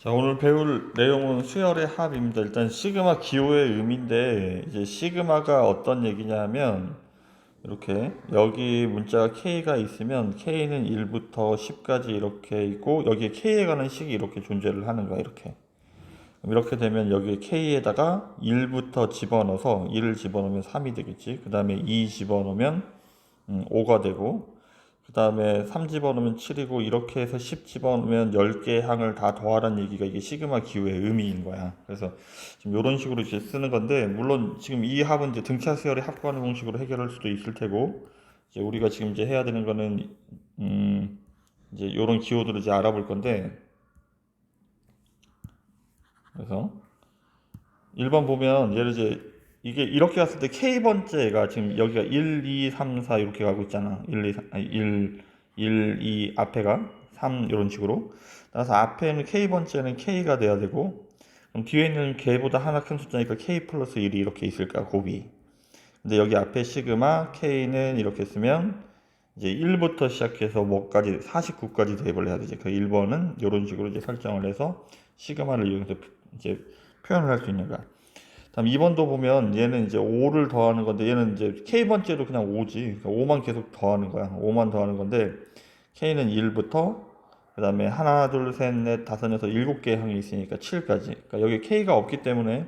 자, 오늘 배울 내용은 수열의 합입니다. 일단 시그마 기호의 의미인데, 이제 시그마가 어떤 얘기냐면, 이렇게 여기 문자가 K가 있으면 K는 1부터 10까지 이렇게 있고, 여기에 K에 관한 식이 이렇게 존재를 하는 거야, 이렇게. 이렇게 되면 여기에 K에다가 1부터 집어넣어서 1을 집어넣으면 3이 되겠지. 그 다음에 2 집어넣으면 5가 되고, 그 다음에 3 집어넣으면 7이고, 이렇게 해서 10 집어넣으면 10개의 항을 다 더하라는 얘기가 이게 시그마 기호의 의미인 거야. 그래서 지금 이런 식으로 이제 쓰는 건데, 물론 지금 이 합은 이제 등차 수열의 합관의 공식으로 해결할 수도 있을 테고, 이제 우리가 지금 이제 해야 되는 거는, 이제 이런 기호들을 이제 알아볼 건데, 그래서 1번 보면 예를 이제 이게 이렇게 갔을 때 K번째가 지금 여기가 1, 2, 3, 4 이렇게 가고 있잖아. 1, 2, 3, 아니 1, 2 앞에가 3 이런 식으로. 따라서 앞에는 K번째는 K가 돼야 되고, 그럼 뒤에 있는 K보다 하나 큰 숫자니까 K 플러스 1이 이렇게 있을까, 곱이. 근데 여기 앞에 시그마 K는 이렇게 쓰면 이제 1부터 시작해서 뭐까지 49까지 대입을 해야 되지. 그 1번은 이런 식으로 이제 설정을 해서 시그마를 이용해서 이제 표현을 할 수 있는 거야. 다음 2번도 보면 얘는 이제 5를 더하는 건데, 얘는 이제 K번째도 그냥 5지. 그러니까 5만 계속 더하는 거야. 5만 더하는 건데, K는 1부터 그 다음에 하나, 둘, 셋, 넷, 다섯, 여섯, 7개의 항이 있으니까 7까지. 그러니까 여기 K가 없기 때문에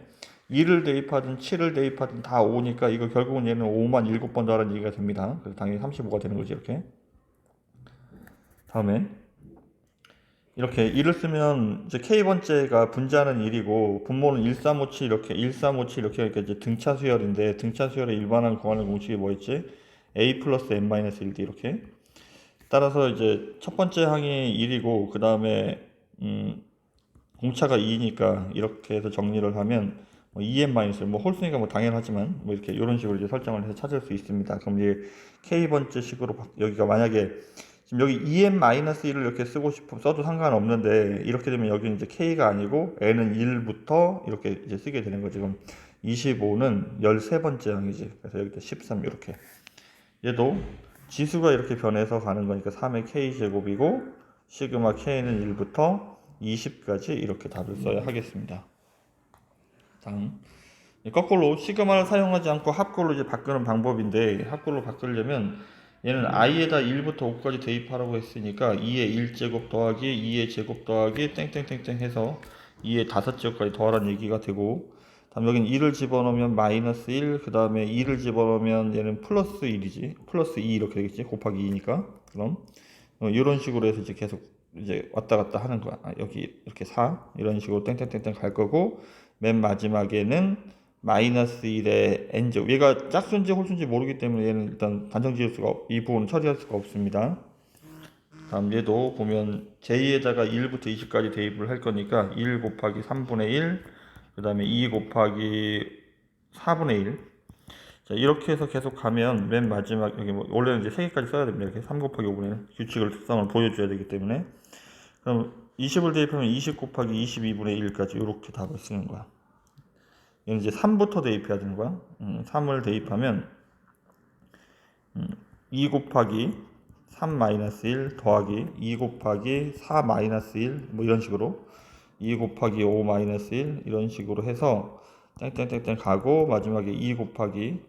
2를 대입하든 7을 대입하든 다 5니까 이거 결국은 얘는 5만 7번 더하라는 얘기가 됩니다. 그래서 당연히 35가 되는 거지, 이렇게. 다음엔 이렇게 1을 쓰면 이제 K번째가 분자는 1이고 분모는 1357 이렇게 1357 이렇게 하니까 이제 등차 수열인데, 등차 수열의 일반항 구하는 공식이 뭐였지? A 플러스 n-1d 이렇게. 따라서 이제 첫 번째 항이 1이고 그 다음에 공차가 2니까 이렇게 해서 정리를 하면 뭐 2n-1 뭐 홀수니까 뭐 당연하지만 뭐 이렇게 이런 식으로 이제 설정을 해서 찾을 수 있습니다. 그럼 이제 K번째 식으로 여기가 만약에 지금 여기 2n-1을 이렇게 쓰고 싶으면 써도 상관없는데, 이렇게 되면 여기는 이제 K가 아니고 n은 1부터 이렇게 이제 쓰게 되는 거지. 그럼 25는 13번째 항이지. 그래서 여기다 13 이렇게. 얘도 지수가 이렇게 변해서 가는 거니까 3의 K제곱이고, 시그마 K는 1부터 20까지 이렇게 답을 써야 하겠습니다. 다음. 거꾸로 시그마를 사용하지 않고 합골로 이제 바꾸는 방법인데, 합골로 바꾸려면 얘는 i에다 1부터 5까지 대입하라고 했으니까 2의 1제곱 더하기 2의 제곱 더하기 땡땡땡땡 해서 2의 5제곱까지 더하라는 얘기가 되고, 다음 여기는 2를 집어넣으면 마이너스 1, 그 다음에 2를 집어넣으면 얘는 플러스 1이지, 플러스 2 이렇게 되겠지, 곱하기 2니까. 그럼 이런 식으로 해서 이제 계속 이제 왔다 갔다 하는 거야. 여기 이렇게 4 이런 식으로 땡땡땡땡 갈 거고, 맨 마지막에는 마이너스 1의 n제곱. 얘가 짝수인지 홀수인지 모르기 때문에 얘는 일단 단정 지을 수가 이 부분은 처리할 수가 없습니다. 다음 얘도 보면 j 에다가 1부터 20까지 대입을 할 거니까 1 곱하기 3분의 1, 그 다음에 2 곱하기 4분의 1. 자, 이렇게 해서 계속 가면 맨 마지막 여기 뭐 원래는 이제 3개까지 써야 됩니다. 이렇게 3 곱하기 5분의 1 규칙을 특성을 보여줘야 되기 때문에. 그럼 20을 대입하면 20 곱하기 22분의 1까지 이렇게 답을 쓰는 거야. 얘는 이제 3부터 대입해야 되는 거야. 3을 대입하면 2 곱하기 3 마이너스 1 더하기 2 곱하기 4 마이너스 1 뭐 이런 식으로 2 곱하기 5 마이너스 1 이런 식으로 해서 땡땡땡땡 가고, 마지막에 2 곱하기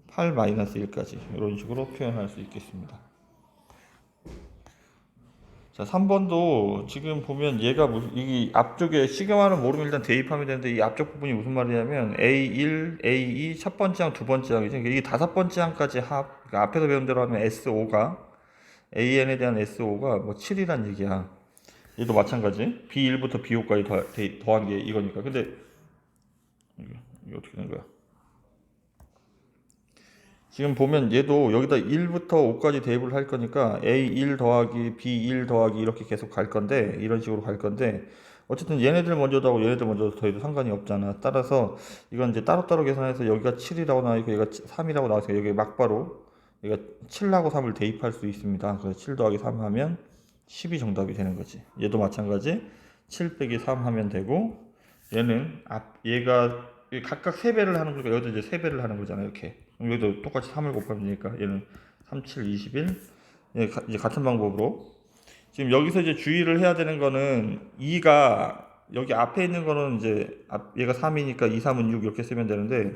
8 마이너스 1까지 이런 식으로 표현할 수 있겠습니다. 자, 3번도 지금 보면 얘가 무슨, 이 앞쪽에 시그마는 모르면 일단 대입하면 되는데, 이 앞쪽 부분이 무슨 말이냐면 A1, A2 첫 번째 항, 두 번째 항이죠. 이게 다섯 번째 항까지 합, 그러니까 앞에서 배운 대로 하면 SO가, AN에 대한 SO가 뭐 7이란 얘기야. 얘도 마찬가지. B1부터 B5까지 더한 게 이거니까. 근데 이게 어떻게 된 거야? 지금 보면 얘도 여기다 1부터 5까지 대입을 할 거니까 A1 더하기 B1 더하기 이렇게 계속 갈 건데, 이런 식으로 갈 건데, 어쨌든 얘네들 먼저 더하고 얘네들 먼저 더해도 상관이 없잖아. 따라서 이건 이제 따로따로 계산해서 여기가 7이라고 나와있고 얘가 3이라고 나와있으니까 여기 막바로 얘가 7하고 3을 대입할 수 있습니다. 그래서 7 더하기 3 하면 10이 정답이 되는 거지. 얘도 마찬가지. 7 빼기 3 하면 되고, 얘는 얘가 각각 3배를 하는 거니까 여기도 이제 3배를 하는 거잖아, 이렇게. 그럼 여기도 똑같이 3을 곱하면 되니까 얘는 3, 7, 21. 이제 같은 방법으로 지금 여기서 이제 주의를 해야 되는 거는 2가 여기 앞에 있는 거는 이제 얘가 3이니까 2, 3은 6 이렇게 쓰면 되는데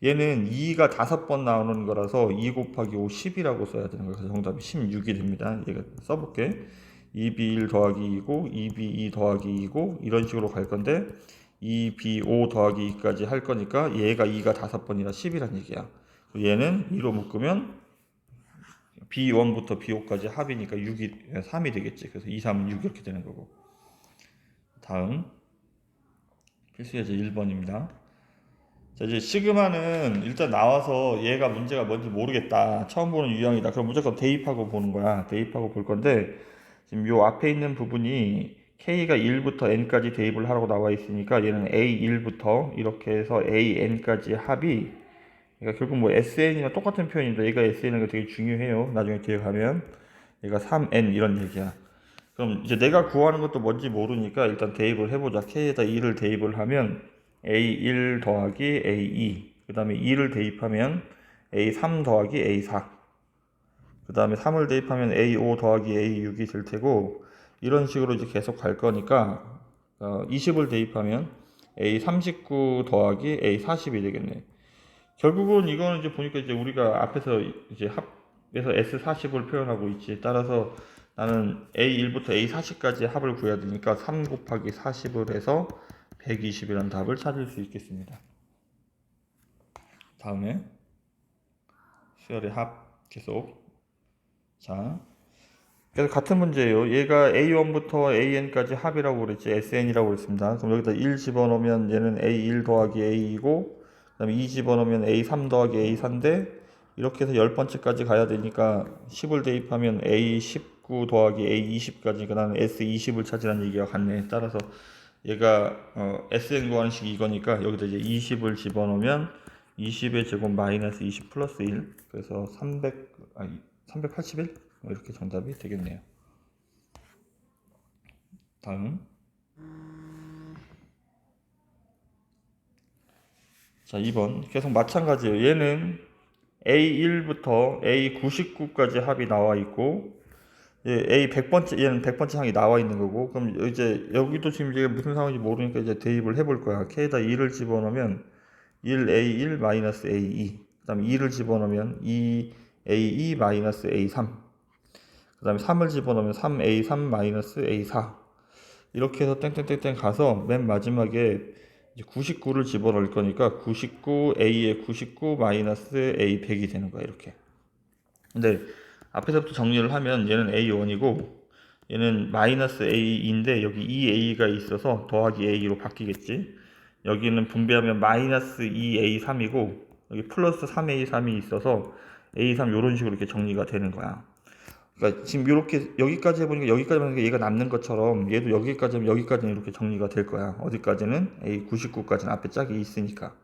얘는 2가 5번 나오는 거라서 2 곱하기 5, 10이라고 써야 되는 거예요. 그래서 정답이 16이 됩니다. 얘가 써볼게. 2b1 더하기 2고 2b2 더하기 2고 이런 식으로 갈 건데 2b5 더하기 2까지 할 거니까 얘가 2가 5번이라 10이란 얘기야. 얘는 2로 묶으면 B1부터 B5까지 합이니까 3이 되겠지. 그래서 2, 3은 6 이렇게 되는 거고. 다음 필수 예제 1번입니다. 자, 이제 시그마는 일단 나와서 얘가 문제가 뭔지 모르겠다. 처음 보는 유형이다. 그럼 무조건 대입하고 보는 거야. 대입하고 볼 건데 지금 요 앞에 있는 부분이 K가 1부터 N까지 대입을 하라고 나와 있으니까 얘는 A1부터 이렇게 해서 AN까지 합이 그러니까 결국 뭐 SN이랑 똑같은 표현인데 얘가 SN이 되게 중요해요. 나중에 뒤에 가면 얘가 3N 이런 얘기야. 그럼 이제 내가 구하는 것도 뭔지 모르니까 일단 대입을 해보자. K에다 2를 대입을 하면 A1 더하기 A2 그 다음에 2를 대입하면 A3 더하기 A4 그 다음에 3을 대입하면 A5 더하기 A6이 될 테고 이런 식으로 이제 계속 갈 거니까 20을 대입하면 A39 더하기 A40이 되겠네. 결국은 이거는 이제 보니까 이제 우리가 앞에서 이제 합에서 S40을 표현하고 있지. 따라서 나는 A1부터 A40까지 합을 구해야 되니까 3 곱하기 40을 해서 120이라는 답을 찾을 수 있겠습니다. 다음에 수열의 합 계속. 자, 그래서 같은 문제예요. 얘가 A1부터 AN까지 합이라고 그랬지. SN이라고 그랬습니다. 그럼 여기다 1 집어넣으면 얘는 A1 더하기 A2고 그 다음에 2 집어넣으면 A3 더하기 A4인데 이렇게 해서 10번째까지 가야 되니까 10을 대입하면 A19 더하기 A20까지 그 다음에 S20을 찾으라는 얘기가 같네. 따라서 얘가 SN 구하는 식이 이거니까 여기다 이제 20을 집어넣으면 20의 제곱 마이너스 20 플러스 1 그래서 381 이렇게 정답이 되겠네요. 다음 자 2번 계속 마찬가지예요. 얘는 A1부터 A99까지 합이 나와 있고 A 100번째 얘는 100번째 항이 나와 있는 거고 그럼 이제 여기도 지금 이게 무슨 상황인지 모르니까 이제 대입을 해볼 거야. K에다 2를 집어넣으면 1A1 마이너스 A2 그 다음에 2를 집어넣으면 2A2 마이너스 A3 그 다음에 3을 집어넣으면 3A3 마이너스 A4 이렇게 해서 땡땡땡땡 가서 맨 마지막에 99를 집어넣을 거니까 99A에 99 마이너스 A 100이 되는 거야 이렇게. 근데 앞에서부터 정리를 하면 얘는 A1이고 얘는 마이너스 A인데 여기 2A가 있어서 더하기 A로 바뀌겠지. 여기는 분배하면 마이너스 2A3이고 여기 플러스 3A3이 있어서 A3 이런 식으로 이렇게 정리가 되는 거야. 그러니까 지금 이렇게 여기까지 해보니까 여기까지 하니까 얘가 남는 것처럼 얘도 여기까지 하면 여기까지는 이렇게 정리가 될 거야. 어디까지는? A99까지는 앞에 짝이 있으니까.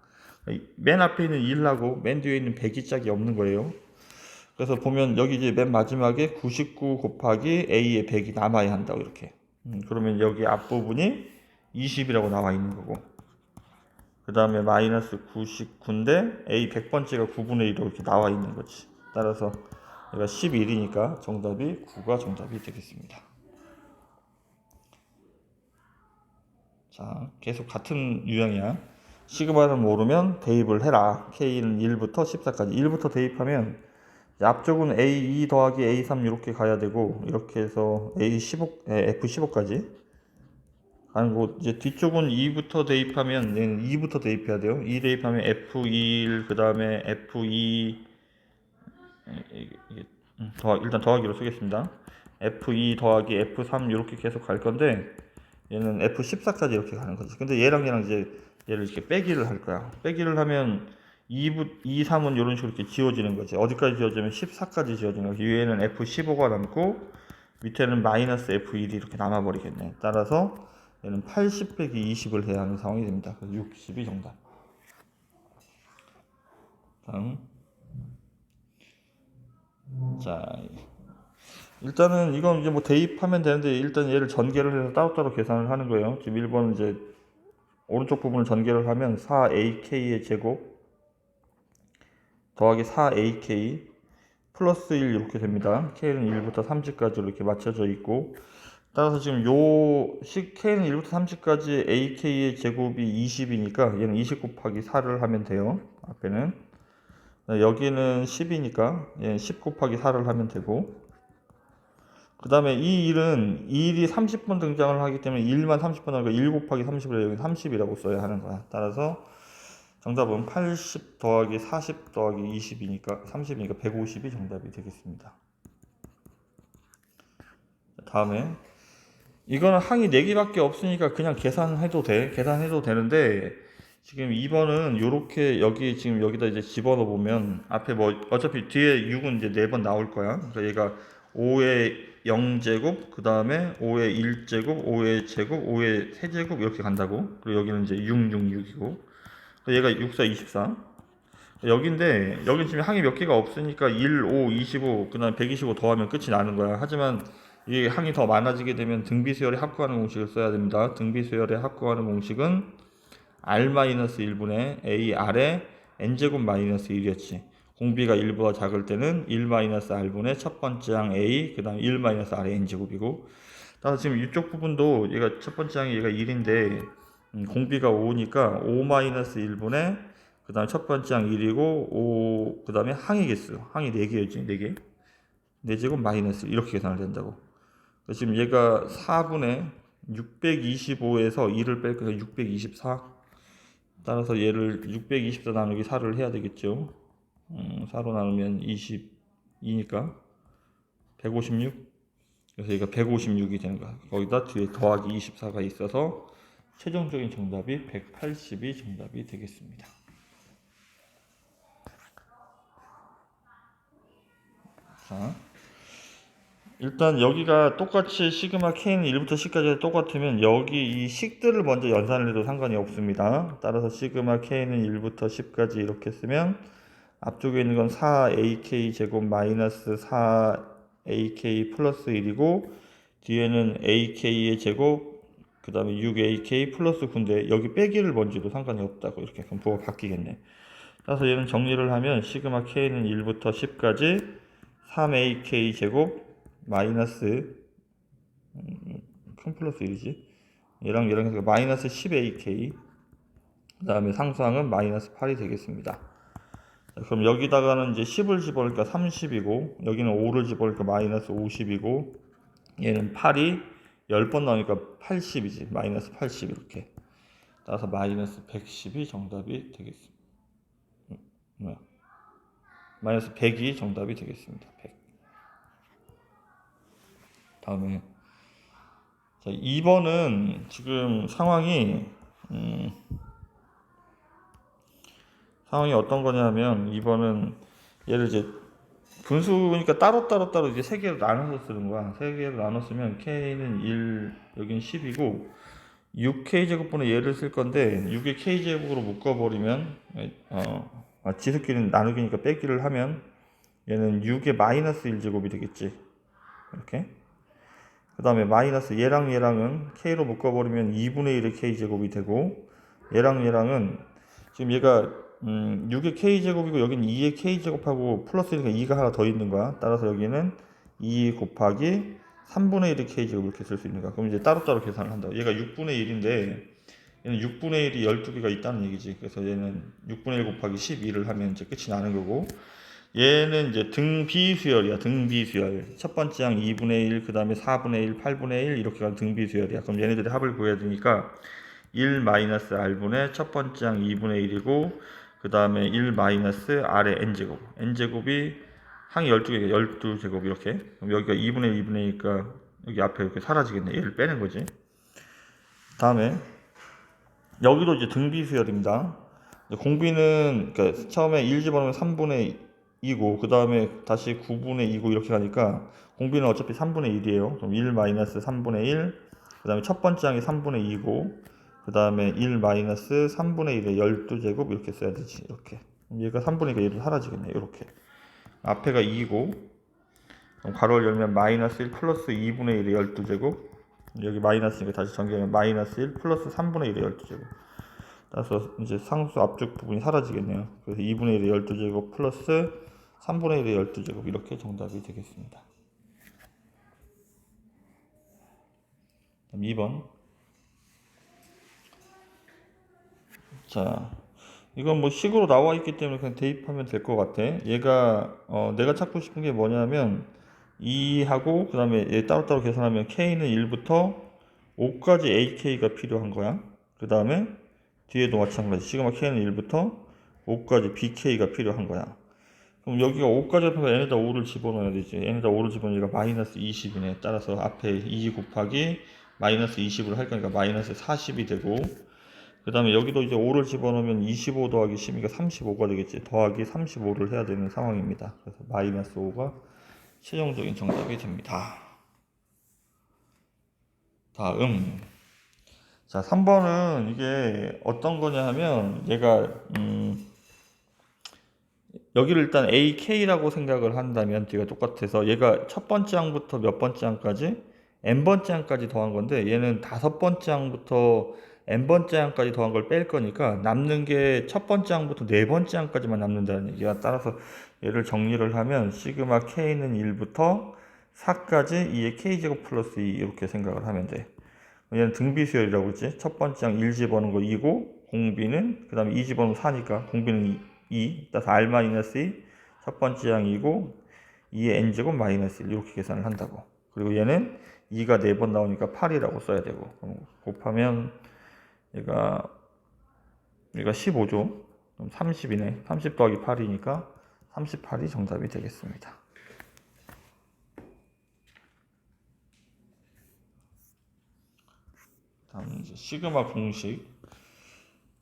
맨 앞에 있는 1하고 맨 뒤에 있는 100이 짝이 없는 거예요. 그래서 보면 여기 이제 맨 마지막에 99 곱하기 A의 100이 남아야 한다고 이렇게. 그러면 여기 앞부분이 20이라고 나와 있는 거고. 그 다음에 마이너스 99인데 A 100번째가 9분의 1로 이렇게 나와 있는 거지. 따라서 얘가 11이니까 정답이 9가 정답이 되겠습니다. 자, 계속 같은 유형이야. 시그마를 모르면 대입을 해라. K는 1부터 14까지. 1부터 대입하면 앞쪽은 A2 더하기 A3 이렇게 가야 되고 이렇게 해서 A15, F15까지 가는 거 이제 뒤쪽은 2부터 대입하면 얘는 2부터 대입해야 돼요. 2 대입하면 F21 그 다음에 F2 이게 일단 더하기로 쓰겠습니다. F2 더하기 F3 이렇게 계속 갈 건데 얘는 F14까지 이렇게 가는 거지. 근데 얘랑 이제 얘를 이렇게 빼기를 할 거야. 빼기를 하면 2, 3은 이런 식으로 이렇게 지워지는 거지. 어디까지 지워지면 14까지 지워지는 거지. 위에는 F15가 남고 밑에는 마이너스 F1이 이렇게 남아버리겠네. 따라서 얘는 80 빼기 20을 해야 하는 상황이 됩니다. 그래서 60이 정답. 다음. 자, 일단은 이건 이제 뭐 대입하면 되는데 일단 얘를 전개를 해서 따로따로 계산을 하는 거예요. 지금 1번은 이제 오른쪽 부분을 전개를 하면 4ak의 제곱 더하기 4ak 플러스 1 이렇게 됩니다. k는 1부터 30까지 이렇게 맞춰져 있고 따라서 지금 K는 1부터 30까지 AK의 제곱이 20이니까 얘는 20 곱하기 4를 하면 돼요. 앞에는. 여기는 10이니까 얘는 10 곱하기 4를 하면 되고, 그 다음에 이 일이 30번 등장을 하기 때문에 1만 30번 하니까 1 곱하기 30을 여기 30이라고 써야 하는 거야. 따라서 정답은 80 더하기 40 더하기 20이니까 30이니까 150이 정답이 되겠습니다. 다음에 이거는 항이 4개밖에 없으니까 그냥 계산해도 되는데, 지금 2번은 요렇게 여기 지금 여기다 이제 집어넣어 보면 앞에 뭐 어차피 뒤에 6은 이제 4번 나올 거야. 그러니까 얘가 5의 0제곱, 그 다음에 5의 1제곱, 5의 제곱, 5의 세제곱 이렇게 간다고. 그리고 여기는 이제 6, 6, 6이고. 얘가 6, 4, 24. 여기인데 여긴 지금 항이 몇 개가 없으니까 1, 5, 25, 그 다음에 125 더하면 끝이 나는 거야. 하지만 이 항이 더 많아지게 되면 등비수열에 합구하는 공식을 써야 됩니다. 등비수열에 합구하는 공식은 R-1분의 AR의 N제곱 마이너스 1이었지. 공비가 1보다 작을 때는 1-R분의 첫 번째 항 A, 그 다음에 1-R의 N제곱이고, 따라서 지금 이쪽 부분도 얘가 첫 번째 항이 얘가 1인데 공비가 5니까 5-1분의 그 다음에 첫 번째 항 1이고 5, 그 다음에 항의 개수, 항이 4개였지. 4개 4제곱 마이너스 이렇게 계산을 된다고. 지금 얘가 4분의 625에서 2를 뺄 거니까 624. 따라서 얘를 624 나누기 4를 해야 되겠죠. 4로 나누면 22니까 156. 그래서 얘가 156이 되는 거야. 거기다 뒤에 더하기 24가 있어서 최종적인 정답이 180이 정답이 되겠습니다. 자, 일단 여기가 똑같이 시그마 K는 1부터 10까지 똑같으면 여기 이 식들을 먼저 연산을 해도 상관이 없습니다. 따라서 시그마 K는 1부터 10까지 이렇게 쓰면 앞쪽에 있는 건 4AK 제곱 마이너스 4AK 플러스 1이고 뒤에는 AK의 제곱 그 다음에 6AK 플러스 9인데 여기 빼기를 먼저 해도 상관이 없다고. 이렇게 그럼 부호가 바뀌겠네. 따라서 얘는 정리를 하면 시그마 K는 1부터 10까지 3AK 제곱 마이너스 큰 플러스 1이지. 얘랑 해서 마이너스 10AK, 그 다음에 상수항은 마이너스 8이 되겠습니다. 자, 그럼 여기다가는 이제 10을 집어넣으니까 30이고 여기는 5를 집어넣으니까 마이너스 50이고 얘는 8이 10번 나오니까 80이지. 마이너스 80 이렇게. 따라서 마이너스 110이 정답이 되겠습니다. 마이너스 100이 정답이 되겠습니다. 100. 다음에 자, 2번은 지금 상황이 어떤 거냐면 2번은 얘를 이제 분수니까 따로 이제 세 개로 나눠서 쓰는 거야. 세 개로 나눠 쓰면 K는 1, 여기는 10이고 6K 제곱분의 얘를 쓸 건데 6의 K 제곱으로 묶어버리면 지수끼리는 나누기니까 빼기를 하면 얘는 6의 마이너스 1 제곱이 되겠지. 이렇게. 그 다음에 마이너스 얘랑은 K로 묶어버리면 2분의 1의 K제곱이 되고 얘랑은 지금 얘가 6의 K제곱이고 여기는 2의 K제곱하고 플러스니까 2가 하나 더 있는 거야. 따라서 여기는 2 곱하기 3분의 1의 K제곱 이렇게 쓸 수 있는 거야. 그럼 이제 따로따로 계산을 한다. 얘가 6분의 1인데 얘는 6분의 1이 12개가 있다는 얘기지. 그래서 얘는 6분의 1 곱하기 12를 하면 이제 끝이 나는 거고, 얘는 이제 등비수열이야. 등비수열. 첫 번째 항 2분의 1, 그 다음에 4분의 1, 8분의 1 이렇게 가는 등비수열이야. 그럼 얘네들의 합을 구해야 되니까 1-R분의 첫 번째 항 2분의 1이고 그 다음에 1-R의 N제곱. N제곱이 항이 12개, 12제곱 이렇게. 그럼 여기가 2분의 1, 2분의 1이니까 여기 앞에 이렇게 사라지겠네. 얘를 빼는 거지. 다음에 여기도 이제 등비수열입니다. 공비는 그러니까 처음에 1 집어넣으면 3분의 2고 그 다음에 다시 9분의 2고 이렇게 가니까 공비는 어차피 3분의 1이에요. 그럼 1-3분의 1, 그 다음에 첫 번째 항이 3분의 2고 그 다음에 1-3분의 1의 12제곱 이렇게 써야 되지. 이렇게. 얘가 3분의 2가 얘도 사라지겠네. 이렇게. 앞에가 2고 그럼 괄호를 열면 마이너스 1 플러스 2분의 1의 12제곱, 여기 마이너스니까 다시 전개하면 마이너스 1 플러스 3분의 1의 12제곱. 따라서 이제 상수 앞쪽 부분이 사라지겠네요. 그래서 2분의 1의 12제곱 플러스 3분의 1의 12제곱 이렇게 정답이 되겠습니다. 2번. 자, 이건 뭐 식으로 나와 있기 때문에 그냥 대입하면 될 것 같아. 얘가 내가 찾고 싶은 게 뭐냐면 2하고 그 다음에 얘 따로따로 계산하면 K는 1부터 5까지 AK가 필요한 거야. 그 다음에 뒤에도 마찬가지 시그마 K는 1부터 5까지 BK가 필요한 거야. 그럼 여기가 5까지 합하면 n에다 5를 집어넣어야 되지. n에다 5를 집어넣으니까 마이너스 20이네. 따라서 앞에 2 곱하기 마이너스 20을 할 거니까 마이너스 40이 되고, 그 다음에 여기도 이제 5를 집어넣으면 25 더하기 12가 35가 되겠지. 더하기 35를 해야 되는 상황입니다. 그래서 마이너스 5가 최종적인 정답이 됩니다. 다음. 자, 3번은 이게 어떤 거냐 하면 얘가 여기를 일단 AK라고 생각을 한다면 뒤가 똑같아서 얘가 첫 번째 항부터 몇 번째 항까지 n번째 항까지 더한 건데 얘는 다섯 번째 항부터 n번째 항까지 더한 걸 뺄 거니까 남는 게 첫 번째 항부터 네 번째 항까지만 남는다는 얘기야. 따라서 얘를 정리를 하면 시그마 K는 1부터 4까지 2의 K제곱 플러스 2 이렇게 생각을 하면 돼. 얘는 등비수열이라고 그랬지. 첫 번째 항 1 집어넣은 거 2고 공비는 그 다음에 2 집어넣으면 4니까 공비는 2 따라서 R-2 첫 번째 항이고 2의 n제곱 마이너스 1 이렇게 계산을 한다고. 그리고 얘는 2가 4번 나오니까 8이라고 써야 되고 곱하면 얘가 15죠. 그럼 30이네. 30 더하기 8이니까 38이 정답이 되겠습니다. 다음 이제 시그마 공식.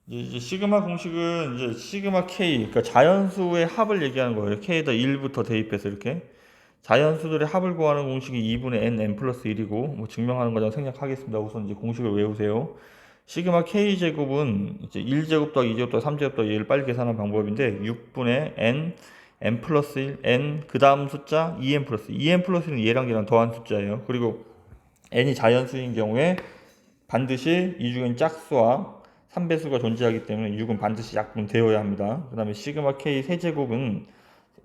이제 시그마 공식은 이제 시그마 K, 그러니까 자연수의 합을 얘기하는 거예요. K에다 1부터 대입해서 이렇게 자연수들의 합을 구하는 공식이 2분의 n 플러스 1이고 뭐 증명하는 과정 생략하겠습니다. 우선 이제 공식을 외우세요. 시그마 K 제곱은 이제 1제곱 더하기 2제곱 더하기 3제곱 더하기 얘를 빨리 계산하는 방법인데 6분의 n 플러스 1 n 그 다음 숫자 2n 플러스 2n 플러스는 얘랑 더한 숫자예요. 그리고 n이 자연수인 경우에 반드시 이 중엔 짝수와 3배수가 존재하기 때문에 6은 반드시 약분되어야 합니다. 그 다음에 시그마 K 세제곱은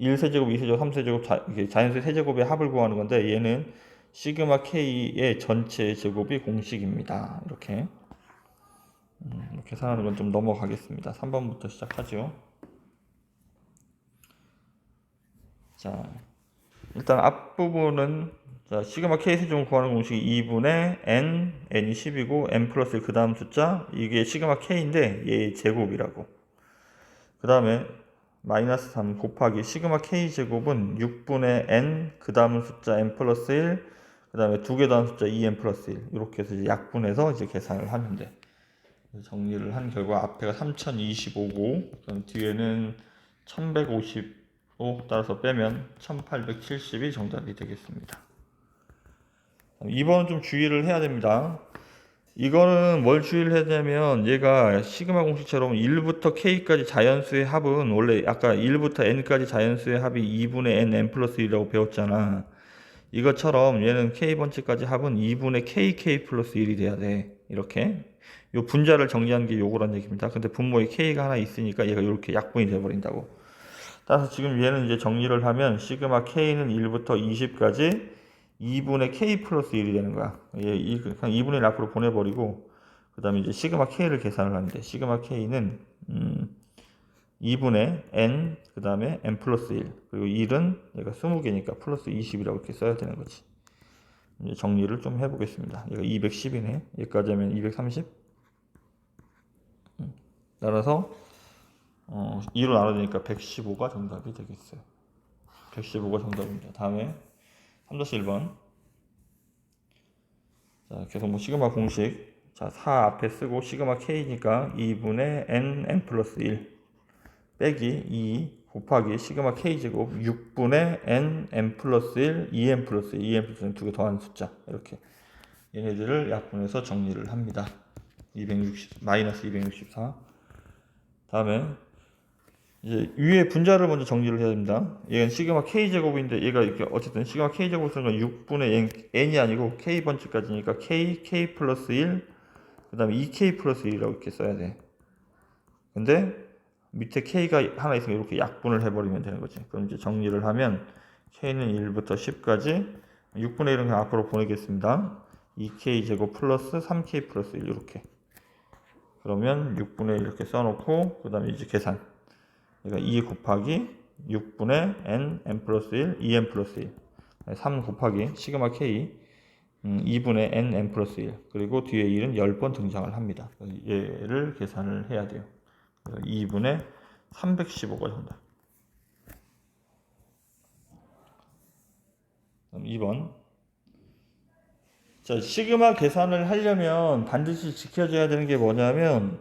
1세제곱, 2세제곱, 3세제곱 자연수의 세제곱의 합을 구하는 건데 얘는 시그마 K의 전체 제곱이 공식입니다. 이렇게 계산하는 건 좀 넘어가겠습니다. 3번부터 시작하죠. 자, 일단 앞부분은 자, 시그마 K 세제곱 구하는 공식이 2분의 n이 10이고 n 플러스 1 그 다음 숫자 이게 시그마 K인데 얘 제곱이라고. 그 다음에 마이너스 3 곱하기 시그마 K 제곱은 6분의 n 그 다음 숫자 n 플러스 1 그 다음에 두 개 더한 숫자 2n 플러스 1 이렇게 해서 이제 약분해서 이제 계산을 하면 돼. 정리를 한 결과 앞에가 3025고 그럼 뒤에는 1155 따라서 빼면 1870이 정답이 되겠습니다. 2번은 좀 주의를 해야 됩니다. 이거는 뭘 주의를 해야 되냐면 얘가 시그마 공식처럼 1부터 K까지 자연수의 합은 원래 아까 1부터 N까지 자연수의 합이 2분의 n 플러스 1이라고 배웠잖아. 이것처럼 얘는 K번째까지 합은 2분의 KK 플러스 1이 돼야 돼. 이렇게 요 분자를 정리하는 게 요거란 얘기입니다. 근데 분모에 K가 하나 있으니까 얘가 이렇게 약분이 돼버린다고. 따라서 지금 얘는 이제 정리를 하면 시그마 K는 1부터 20까지 2분의 K 플러스 1이 되는 거야. 그냥 2분의 1 앞으로 보내버리고 그 다음에 이제 시그마 K를 계산을 하는데 시그마 K는 2분의 n 그 다음에 n 플러스 1 그리고 1은 얘가 20개니까 플러스 20이라고 이렇게 써야 되는 거지. 이제 정리를 좀 해보겠습니다. 얘가 210이네. 여기까지 하면 230. 따라서 2로 나눠지니까 115가 정답이 되겠어요. 115가 정답입니다. 다음에 3-1번. 자, 계속 뭐 시그마 공식. 자, 4 앞에 쓰고 시그마 K니까 2분의 n 플러스 1 빼기 2 곱하기 시그마 K제곱 6분의 n 플러스 1 2n 플러스 2n 플러스 1 두 개 더한 숫자 이렇게 얘네들을 약분해서 정리를 합니다. 마이너스 264. 다음에 이제 위에 분자를 먼저 정리를 해야 됩니다. 얘는 시그마 K제곱인데 얘가 이렇게 어쨌든 시그마 K제곱 쓰는 건 6분의 n이 아니고 K번째까지니까 K 플러스 1 그 다음에 2K 플러스 1이라고 이렇게 써야 돼. 근데 밑에 K가 하나 있으면 이렇게 약분을 해버리면 되는 거지. 그럼 이제 정리를 하면 K는 1부터 10까지 6분의 1은 그냥 앞으로 보내겠습니다. 2k 제곱 플러스 3k 플러스 1 이렇게. 그러면 6분의 1 이렇게 써놓고 그 다음에 이제 계산. 그러니까 2 곱하기 6분의 n 플러스 1, 2n 플러스 1. 3 곱하기 시그마 k 2분의 n 플러스 1. 그리고 뒤에 1은 10번 등장을 합니다. 얘를 계산을 해야 돼요. 2분의 315가 정답. 그럼 2번. 자, 시그마 계산을 하려면 반드시 지켜져야 되는 게 뭐냐면,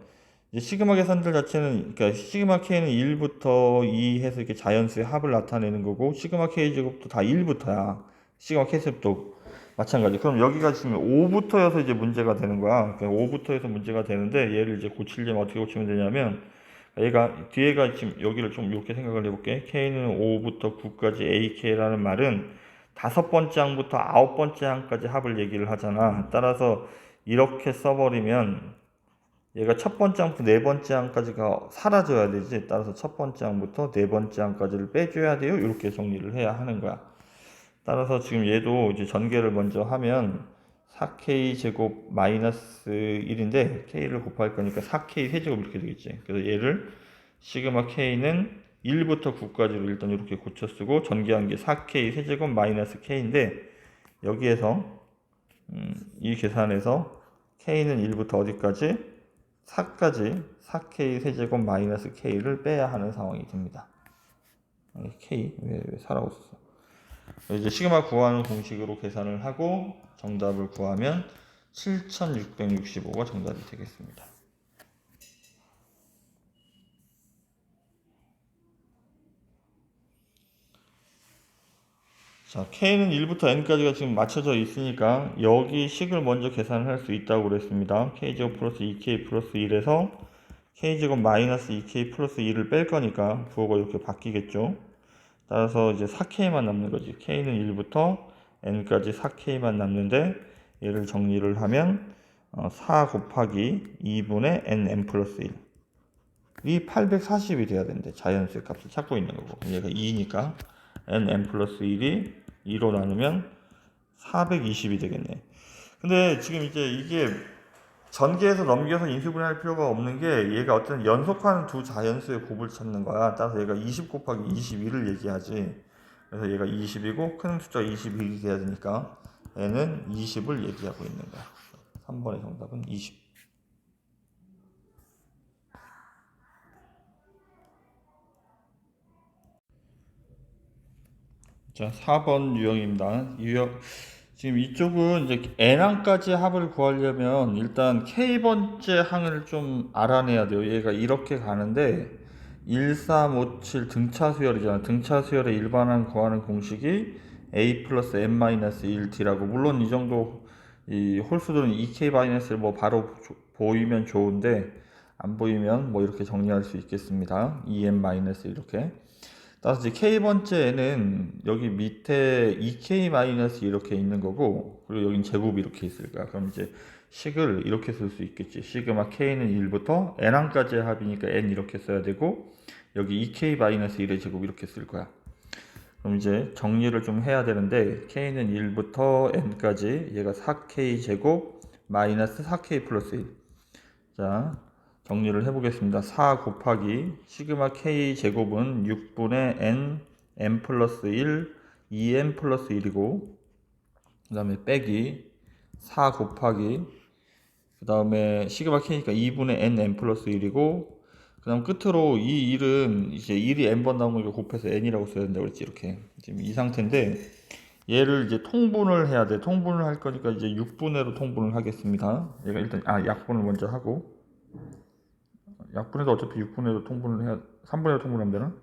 이제 시그마 계산들 자체는, 그러니까 시그마 k는 1부터 2 해서 이렇게 자연수의 합을 나타내는 거고, 시그마 k 제곱도 다 1부터야. 시그마 k 제곱도 마찬가지. 그럼 여기가 지금 5부터여서 이제 문제가 되는 거야. 그러니까 5부터여서 문제가 되는데, 얘를 이제 고치려면 어떻게 고치면 되냐면, 얘가, 뒤에가 지금 여기를 좀 이렇게 생각을 해볼게. k는 5부터 9까지 ak라는 말은 5번째 항부터 9번째 항까지 합을 얘기를 하잖아. 따라서 이렇게 써버리면 얘가 첫 번째 항부터 네 번째 항까지가 사라져야 되지. 따라서 첫 번째 항부터 네 번째 항까지를 빼줘야 돼요. 이렇게 정리를 해야 하는 거야. 따라서 지금 얘도 이제 전개를 먼저 하면 4k 제곱 마이너스 1인데 k를 곱할 거니까 4k 세제곱 이렇게 되겠지. 그래서 얘를 시그마 k는 1부터 9까지로 일단 이렇게 고쳐 쓰고 전개한 게 4k 세제곱 마이너스 k인데 여기에서 이 계산에서 k는 1부터 어디까지? 4까지 4k 세제곱 마이너스 k를 빼야 하는 상황이 됩니다. k 왜 4라고 썼어? 이제 시그마 구하는 공식으로 계산을 하고 정답을 구하면 7665가 정답이 되겠습니다. 자, k는 1부터 n까지가 지금 맞춰져 있으니까 여기 식을 먼저 계산을 할 수 있다고 그랬습니다. k제곱 플러스 2k 플러스 1에서 k제곱 마이너스 2k 플러스 1을 뺄 거니까 부호가 이렇게 바뀌겠죠. 따라서 이제 4k만 남는 거지. k는 1부터 n까지 4k만 남는데 얘를 정리를 하면 4 곱하기 2분의 n 플러스 1. 이 840이 돼야 되는데 자연수의 값을 찾고 있는 거고 얘가 2니까 n 플러스 1이 2로 나누면 420이 되겠네. 근데 지금 이제 이게 전개해서 넘겨서 인수분해할 필요가 없는 게 얘가 어떤 연속하는 두 자연수의 곱을 찾는 거야. 따라서 얘가 20 곱하기 21을 얘기하지. 그래서 얘가 20이고 큰 숫자 21이 돼야 되니까 얘는 20을 얘기하고 있는 거야. 3번의 정답은 20. 자, 4번 유형입니다. 지금 이쪽은 이제 n항까지 합을 구하려면 일단 k번째 항을 좀 알아내야 돼요. 얘가 이렇게 가는데 1, 3, 5, 7 등차 수열이잖아. 등차 수열의 일반항 구하는 공식이 a 플러스 n-1t라고. 물론 이 정도 이 홀수들은 2k-를 뭐 바로 보이면 좋은데 안 보이면 뭐 이렇게 정리할 수 있겠습니다. 2n- 이렇게. 따라서 이제 k번째는 여기 밑에 2k- 이렇게 있는 거고, 그리고 여긴 제곱이 이렇게 있을 거야. 그럼 이제 식을 이렇게 쓸 수 있겠지. 시그마 k는 1부터 n항까지의 합이니까 n 이렇게 써야 되고, 여기 2k-1의 제곱 이렇게 쓸 거야. 그럼 이제 정리를 좀 해야 되는데, k는 1부터 n까지 얘가 4k 제곱 마이너스 4k 플러스 1. 자, 정리를 해보겠습니다. 4 곱하기 시그마 k 제곱은 6분의 n 플러스 1, 2n 플러스 1이고 그 다음에 빼기 4 곱하기 그 다음에 시그마 k니까 2분의 n 플러스 1이고 그 다음 끝으로 이 1은 이제 1이 n번 나온 거 곱해서 n이라고 써야 된다고 그랬지. 이렇게 지금 이 상태인데 얘를 이제 통분을 해야 돼. 통분을 할 거니까 이제 6분의로 통분을 하겠습니다. 얘가 일단 약분을 먼저 하고 약분해도 어차피 6분의로 통분을 해야 3분의로 통분하면 되나?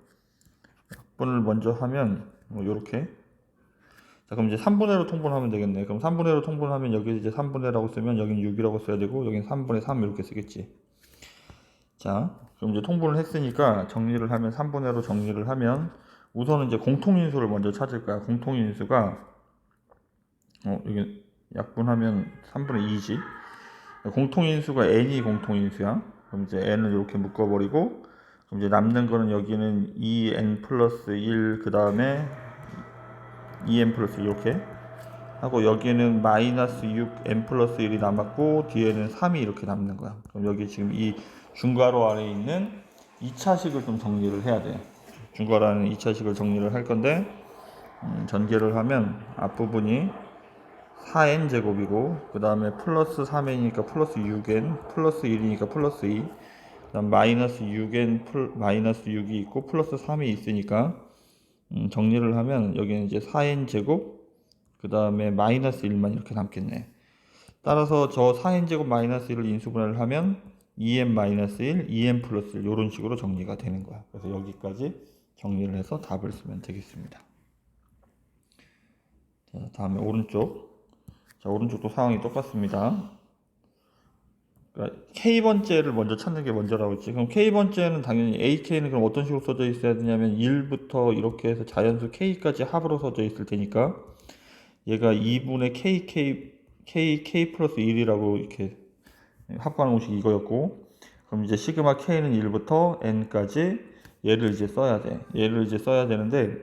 약분을 먼저 하면 뭐 요렇게. 자, 그럼 이제 3분의로 통분하면 되겠네. 그럼 3분의로 통분하면 여기 이제 3분의라고 쓰면 여기는 6이라고 써야 되고 여기는 3분의 3 이렇게 쓰겠지. 자, 그럼 이제 통분을 했으니까 정리를 하면 3분의로 정리를 하면 우선은 이제 공통인수를 먼저 찾을 거야. 공통인수가 여기 약분하면 3분의 2지. 공통인수가 n이 공통인수야. 그럼 이제 n을 이렇게 묶어버리고 그럼 이제 남는 거는 여기는 2n 플러스 1 그 다음에 2n 플러스 1 이렇게 하고 여기에는 마이너스 6 n 플러스 1이 남았고 뒤에는 3이 이렇게 남는 거야. 그럼 여기 지금 이 중괄호 안에 있는 2차식을 좀 정리를 해야 돼. 중괄호 안에 2차식을 정리를 할 건데 전개를 하면 앞부분이 4n 제곱이고 그 다음에 플러스 3n이니까 플러스 6n 플러스 1이니까 플러스 2 그다음 마이너스 6n 마이너스 6이 있고 플러스 3이 있으니까 정리를 하면 여기는 이제 4n 제곱 그 다음에 마이너스 1만 이렇게 남겠네. 따라서 저 4n 제곱 마이너스 1을 인수분해를 하면 2n 마이너스 1, 2n 플러스 1 이런 식으로 정리가 되는 거야. 그래서 여기까지 정리를 해서 답을 쓰면 되겠습니다. 자, 다음에 오른쪽. 자, 오른쪽도 상황이 똑같습니다. 그러니까 K번째를 먼저 찾는 게 먼저라고 했지. 그럼 K번째는 당연히 AK는 그럼 어떤 식으로 써져 있어야 되냐면 1부터 이렇게 해서 자연수 K까지 합으로 써져 있을 테니까 얘가 2분의 K 플러스 1이라고 이렇게 합하는 공식이 이거였고 그럼 이제 시그마 K는 1부터 N까지 얘를 이제 써야 돼. 얘를 이제 써야 되는데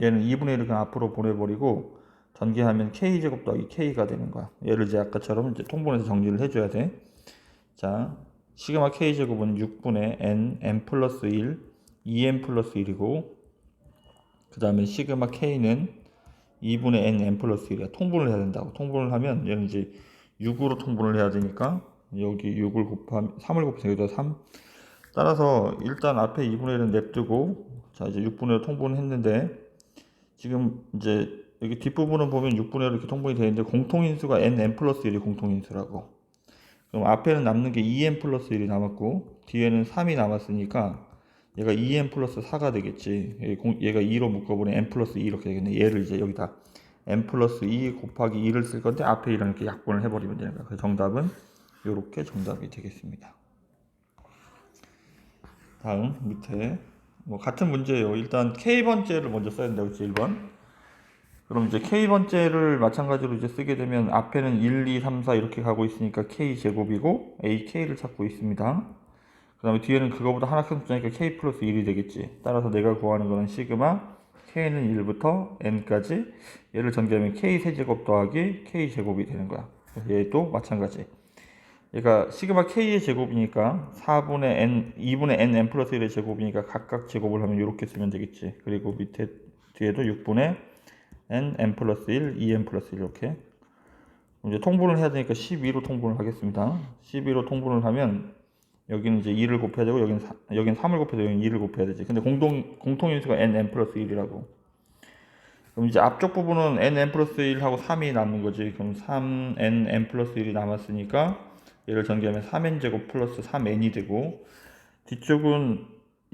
얘는 2분의 1을 그냥 앞으로 보내버리고 전개하면 K제곱 더하기 K가 되는 거야. 얘를 이제 아까처럼 이제 통분해서 정리를 해줘야 돼. 자, 시그마 K제곱은 6분의 N 플러스 1, 2N 플러스 1이고 그 다음에 시그마 K는 2분의 N 플러스 1이야. 통분을 해야 된다고. 통분을 하면 얘는 이제 6으로 통분을 해야 되니까 여기 6을 곱하면 3을 곱해서 여기다 3 따라서 일단 앞에 2분의 1은 냅두고 자 이제 6분의 1 통분을 했는데 지금 이제 여기 뒷부분은 보면 6분의 1 이렇게 통분이 되는데 공통인수가 N 플러스 1이 공통인수라고 그럼 앞에는 남는 게 2n 플러스 1이 남았고 뒤에는 3이 남았으니까 얘가 2n 플러스 4가 되겠지. 얘가 2로 묶어보면 n 플러스 2 이렇게 되겠네. 얘를 이제 여기다 n 플러스 2 곱하기 2를 쓸 건데 앞에 이렇게 약분을 해버리면 되는 거야. 그래서 정답은 이렇게 정답이 되겠습니다. 다음 밑에 뭐 같은 문제예요. 일단 K번째를 먼저 써야 된다고 했지 1번. 그럼 이제 K번째를 마찬가지로 이제 쓰게 되면 앞에는 1, 2, 3, 4 이렇게 가고 있으니까 K제곱이고 AK를 찾고 있습니다. 그 다음에 뒤에는 그거보다 하나 큰 숫자니까 K 플러스 1이 되겠지. 따라서 내가 구하는 거는 시그마 K는 1부터 N까지 얘를 전개하면 K 세제곱 더하기 K 제곱이 되는 거야. 얘도 마찬가지. 얘가 시그마 K의 제곱이니까 4분의 N, 2분의 N 플러스 1의 제곱이니까 각각 제곱을 하면 이렇게 쓰면 되겠지. 그리고 밑에 뒤에도 6분의 N 플러스 1, 2N 플러스 1 이렇게. 이제 통분을 해야 되니까 12로 통분을 하겠습니다. 12로 통분을 하면 여기는 이제 2를 곱해야 되고 여기는 3을 곱해야 되고 여기는 2를 곱해야 되지. 근데 공통인수가 n 플러스 1이라고. 그럼 이제 앞쪽 부분은 n 플러스 1하고 3이 남는 거지. 그럼 3n 플러스 1이 남았으니까 얘를 전개하면 3n 제곱 플러스 3n이 되고 뒤쪽은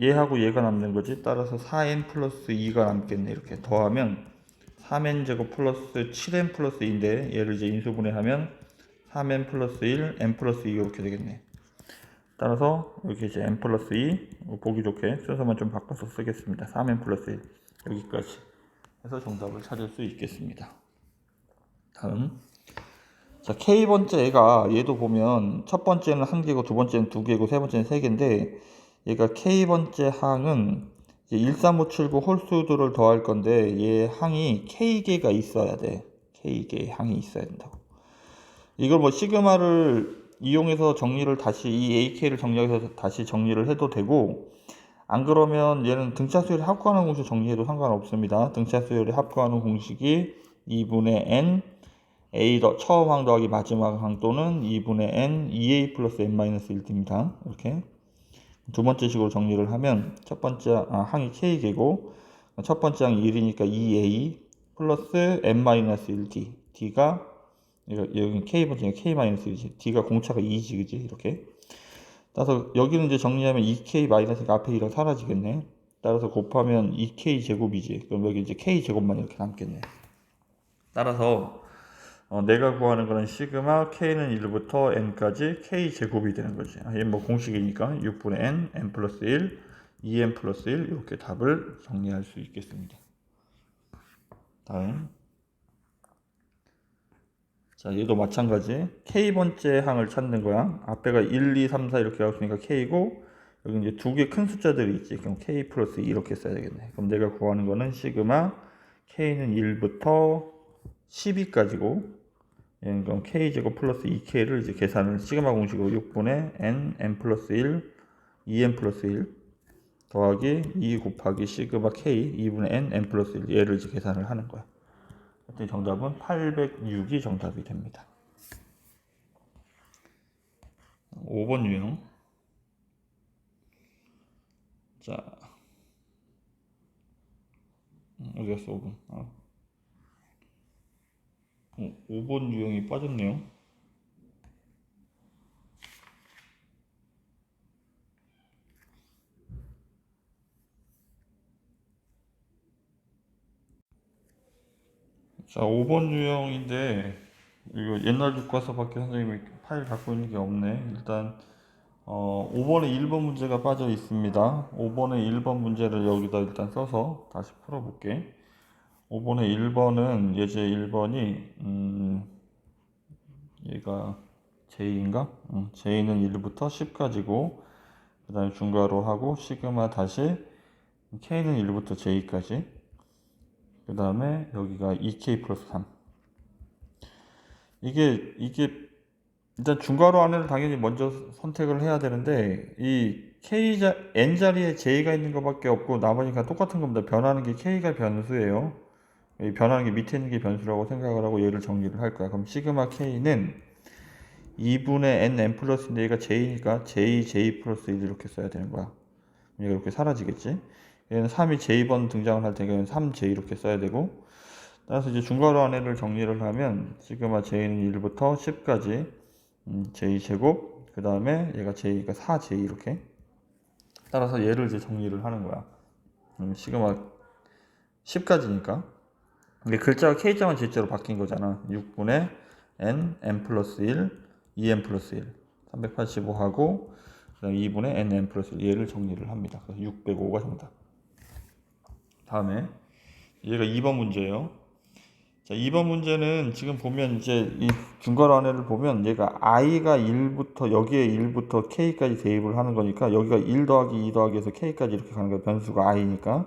얘하고 얘가 남는 거지. 따라서 4n 플러스 2가 남겠네. 이렇게 더하면 3n 제곱 플러스 7n 플러스 2인데 얘를 이제 인수분해하면 3n 플러스 1, n 플러스 2 이렇게 되겠네. 따라서 여기 이제 n 플러스 2 보기 좋게 순서만 좀 바꿔서 쓰겠습니다. 3n 플러스 1 여기까지 해서 정답을 찾을 수 있겠습니다. 다음 자 K번째 얘도 보면 첫 번째는 1개고 두 번째는 2개고 세 번째는 3개인데 얘가 K번째 항은 이제 1357구 홀수들을 더할 건데 얘 항이 K개가 있어야 돼. K개 항이 있어야 된다고. 이걸 뭐 시그마를 이용해서 정리를 다시 이 AK를 정리해서 다시 정리를 해도 되고 안 그러면 얘는 등차 수열이 합구하는 공식 정리해도 상관없습니다. 등차 수열이 합구하는 공식이 2분의 n a 처음 항 더하기 마지막 항 또는 2분의 n 2a 플러스 n-1입니다. 이렇게 두 번째 식으로 정리를 하면 첫 번째 항이 k개고 첫 번째 항이 1이니까 2a 플러스 n-1d d가 여기 K번째가 K-1이지. D가 공차가 2지, 그지? 이렇게. 따라서 여기는 이제 정리하면 2K-가 앞에 1은 사라지겠네. 따라서 곱하면 2K 제곱이지. 그럼 여기 이제 K 제곱만 이렇게 남겠네. 따라서 내가 구하는 거는 시그마 K는 1부터 N까지 K 제곱이 되는 거지. 얘는 뭐 공식이니까 6분의 N 플러스 1, 2N 플러스 1 이렇게 답을 정리할 수 있겠습니다. 다음. 자, 얘도 마찬가지. K번째 항을 찾는 거야. 앞에가 1, 2, 3, 4 이렇게 가있으니까 K고, 여기 이제 두 개 큰 숫자들이 있지. 그럼 K 플러스 2 이렇게 써야 되겠네. 그럼 내가 구하는 거는 시그마 K는 1부터 12까지고 얘는 그럼 k제곱 플러스 2k를 이제 계산을 시그마 공식으로 6분의 n 플러스 1 2n 플러스 1 더하기 2 곱하기 시그마 k 2분의 n 플러스 1 얘를 이제 계산을 하는 거야. 그랬더니 정답은 806이 정답이 됩니다. 5번 유형. 자, 어디 갔어 5번? 5번 유형이 빠졌네요. 자, 5번 유형인데 이거 옛날 교과서밖에 선생님이 파일 갖고 있는 게 없네. 일단 5번에 1번 문제가 빠져 있습니다. 5번에 1번 문제를 여기다 일단 써서 다시 풀어볼게. 5번에 1번은 예제 1번이 얘가 J인가? J는 1부터 10까지고 그 다음에 중괄호 하고 시그마 다시 K는 1부터 J까지 그 다음에 여기가 2K 플러스 3 이게 일단 중괄호 안에를 당연히 먼저 선택을 해야 되는데 이 N자리에 J가 있는 것밖에 없고 나머지가 똑같은 겁니다. 변하는 게 K가 변수예요. 이 변하는 게 밑에 있는 게 변수라고 생각을 하고 얘를 정리를 할 거야. 그럼 시그마 K는 2분의 n 플러스인데 얘가 J니까 J 플러스 1 이렇게 써야 되는 거야. 얘가 이렇게 사라지겠지. 얘는 3이 J번 등장을 할 테니까 3J 이렇게 써야 되고 따라서 이제 중괄호 안에를 정리를 하면 시그마 J는 1부터 10까지 J제곱 그 다음에 얘가 J가 4J 이렇게 따라서 얘를 이제 정리를 하는 거야. 시그마 10까지니까 근데 글자가 K자만 J자로 바뀐 거잖아. 6분의 n 플러스 1 2n 플러스 1 385하고 그 다음에 2분의 n 플러스 1 얘를 정리를 합니다. 그래서 605가 정답. 다음에 얘가 2번 문제예요. 자, 2번 문제는 지금 보면 이제 이 중괄호 안에를 보면 얘가 i가 1부터 여기에 1부터 k까지 대입을 하는 거니까 여기가 1 더하기 2 더하기 해서 k까지 이렇게 가는 거야. 변수가 i니까.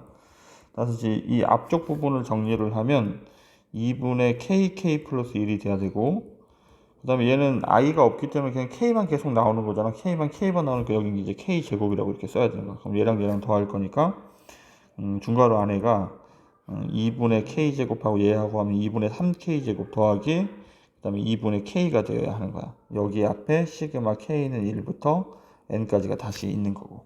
따라서 이제 이 앞쪽 부분을 정리를 하면 2분의 kk 플러스 1이 돼야 되고 그 다음에 얘는 i가 없기 때문에 그냥 k만 계속 나오는 거잖아. k만 나오니까 여기 이제 k제곱이라고 이렇게 써야 되는 거야. 그럼 얘랑 더할 거니까 중괄호 안에가 2분의 k제곱하고 얘하고 하면 2분의 3k제곱 더하기 그 다음에 2분의 k가 되어야 하는 거야. 여기 앞에 시그마 k는 1부터 n까지가 다시 있는 거고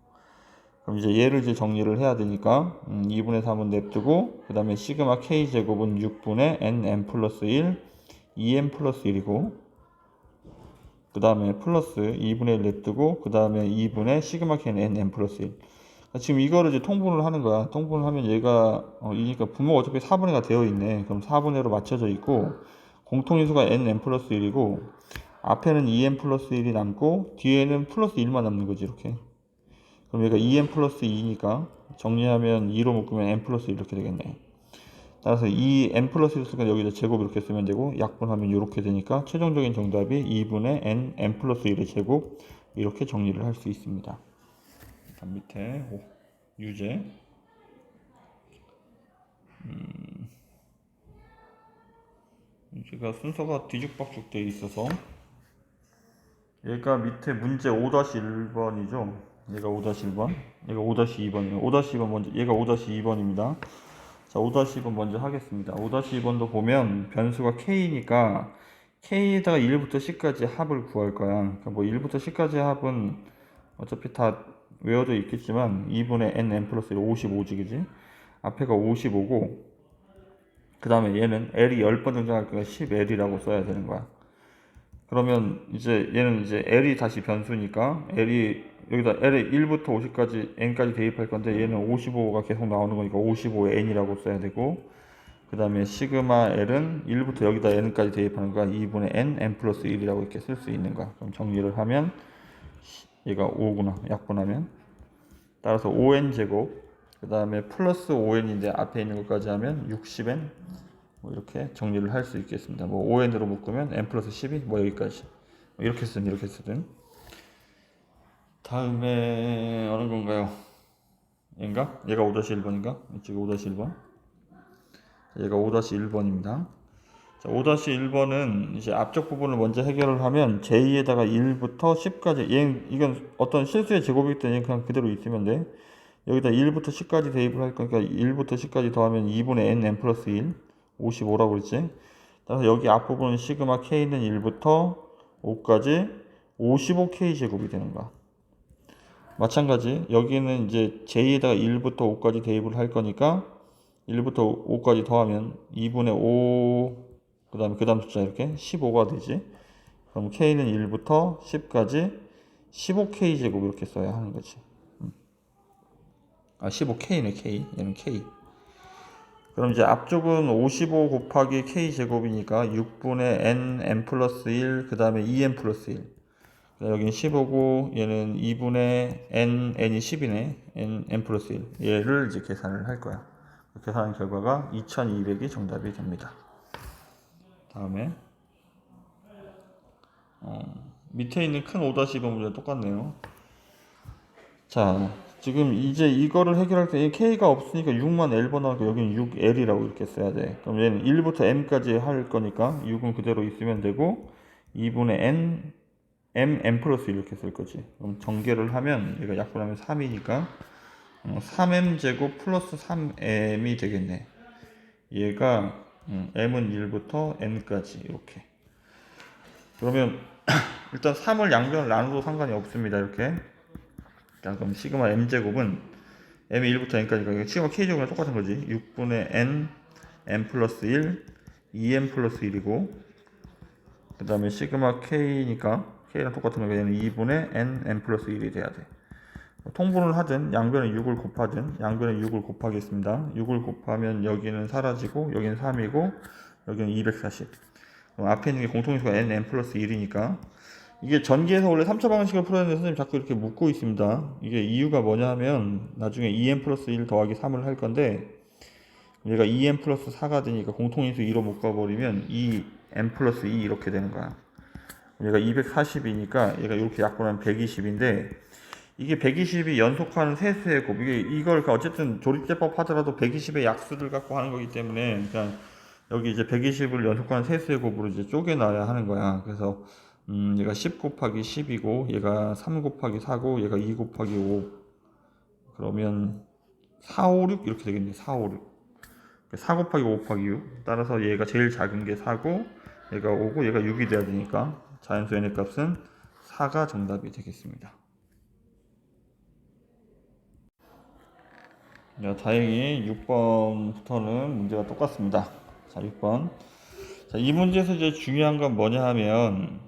그럼 이제 얘를 이제 정리를 해야 되니까 2분의 3은 냅두고 그 다음에 시그마 k제곱은 6분의 n 플러스 1 2n 플러스 1이고 그 다음에 플러스 2분의 1 냅두고 그 다음에 2분의 시그마 k는 n 플러스 1 지금 이거를 이제 통분을 하는 거야. 통분을 하면 얘가 이니까 분모가 어차피 4분의 1가 되어 있네. 그럼 4분의 1로 맞춰져 있고 공통인수가 n 플러스 1이고 앞에는 2n 플러스 1이 남고 뒤에는 플러스 1만 남는 거지 이렇게. 그럼 얘가 2n 플러스 2니까 정리하면 2로 묶으면 n 플러스 1 이렇게 되겠네. 따라서 2n 플러스 1 쓰니까 여기다 제곱 이렇게 쓰면 되고 약분하면 이렇게 되니까 최종적인 정답이 2분의 n 플러스 1의 제곱 이렇게 정리를 할 수 있습니다. 밑에 유제 유제가 순서가 뒤죽박죽 되어 있어서 얘가 밑에 문제 5-1번이죠. 얘가 5-1번 얘가 5-2번이에요. 5-2번 먼저 얘가 5-2번입니다. 자 5-2번 먼저 하겠습니다. 5-2번도 보면 변수가 k니까 k에다가 1부터 10까지 합을 구할 거야. 그러니까 뭐 1부터 10까지 합은 어차피 다 외워져 있겠지만 2분의 n 플러스 1 55지 그지? 앞에가 55고 그 다음에 얘는 L이 10번 등장할 거니까 10L이라고 써야 되는 거야. 그러면 이제 얘는 이제 L이 다시 변수니까 L이 여기다 L에 1부터 50까지 N까지 대입할 건데 얘는 55가 계속 나오는 거니까 55에 N이라고 써야 되고 그 다음에 시그마 L은 1부터 여기다 N까지 대입하는 거야. 2분의 N 플러스 1이라고 이렇게 쓸 수 있는 거야. 그럼 정리를 하면 얘가 5구나 약분하면 따라서 5n 제곱 그 다음에 플러스 5n인데 앞에 있는 것까지 하면 60n 뭐 이렇게 정리를 할 수 있겠습니다. 뭐 5n으로 묶으면 n 플러스 12 뭐 여기까지 이렇게 쓰든 다음에 어느 건가요? 얘인가? 얘가 5-1번인가? 이쪽이 5-1번 얘가 5-1번입니다. 자 자, 5-1번은 이제 앞쪽 부분을 먼저 해결을 하면 j 에다가 1부터 10까지 이건 어떤 실수의 제곱이기 때문에 그냥 그대로 있으면 돼. 여기다 1부터 10까지 대입을 할 거니까 1부터 10까지 더하면 2분의 n 플러스 1 55라고 그랬지. 따라서 여기 앞부분은 시그마 k는 1부터 5까지 55k 제곱이 되는 거야. 마찬가지 여기는 이제 j에다가 1부터 5까지 대입을 할 거니까 1부터 5까지 더하면 2분의 5 그 다음 숫자 이렇게 15가 되지. 그럼 k는 1부터 10까지 15k 제곱 이렇게 써야 하는 거지. 15k네 k. 얘는 k. 그럼 이제 앞쪽은 55 곱하기 k 제곱이니까 6분의 n 플러스 1 그 다음에 2n 플러스 1. 여기는 15고 얘는 2분의 n이 10이네. n 플러스 1. 얘를 이제 계산을 할 거야. 계산한 결과가 2200이 정답이 됩니다. 다음에 밑에 있는 큰 5-2번 문제 똑같네요. 자, 지금 이제 이거를 해결할 때 k가 없으니까 6만 L번 나오니까 여기는 6L이라고 이렇게 써야 돼. 그럼 얘는 1부터 m까지 할 거니까 6은 그대로 있으면 되고 2분의 n 플러스 1 이렇게 쓸 거지. 그럼 전개를 하면 얘가 약분하면 3이니까 3m 제곱 플러스 3m이 되겠네. 얘가 m은 1부터 n까지 이렇게. 그러면 일단 3을 양변을 나눠도 상관이 없습니다. 이렇게. 자, 그럼 시그마 m제곱은 m이 1부터 n까지니까 시그마 k제곱이랑 똑같은 거지. 6분의 n 플러스 1 2n 플러스 1이고 그 다음에 시그마 k니까 k랑 똑같은 거니까 얘는 2분의 n 플러스 1이 돼야 돼. 통분을 하든 양변에 6을 곱하든 양변에 6을 곱하겠습니다. 6을 곱하면 여기는 사라지고 여기는 3이고 여기는 240. 그럼 앞에 있는 게 공통인수가 n 플러스 1이니까 이게 전기에서 원래 3차 방식을 풀어야 되는데 선생님 자꾸 이렇게 묶고 있습니다. 이게 이유가 뭐냐 하면 나중에 2n 플러스 1 더하기 3을 할 건데 얘가 2n 플러스 4가 되니까 공통인수 2로 묶어버리면 2n 플러스 2 이렇게 되는 거야. 얘가 240이니까 얘가 이렇게 약분하면 120인데 이게 120이 연속하는 세수의 곱. 이걸 어쨌든 조립제법 하더라도 120의 약수를 갖고 하는 거기 때문에 그러니까 여기 이제 120을 연속하는 세수의 곱으로 이제 쪼개놔야 하는 거야. 그래서 얘가 10 곱하기 10이고 얘가 3 곱하기 4고 얘가 2 곱하기 5. 그러면 4, 5, 6 이렇게 되겠네. 4, 5, 6. 4 곱하기 5 곱하기 6. 따라서 얘가 제일 작은 게 4고 얘가 5고 얘가 6이 돼야 되니까 자연수 n의 값은 4가 정답이 되겠습니다. 자, 다행히 6번부터는 문제가 똑같습니다. 자, 6번. 자, 이 문제에서 이제 중요한 건 뭐냐 하면,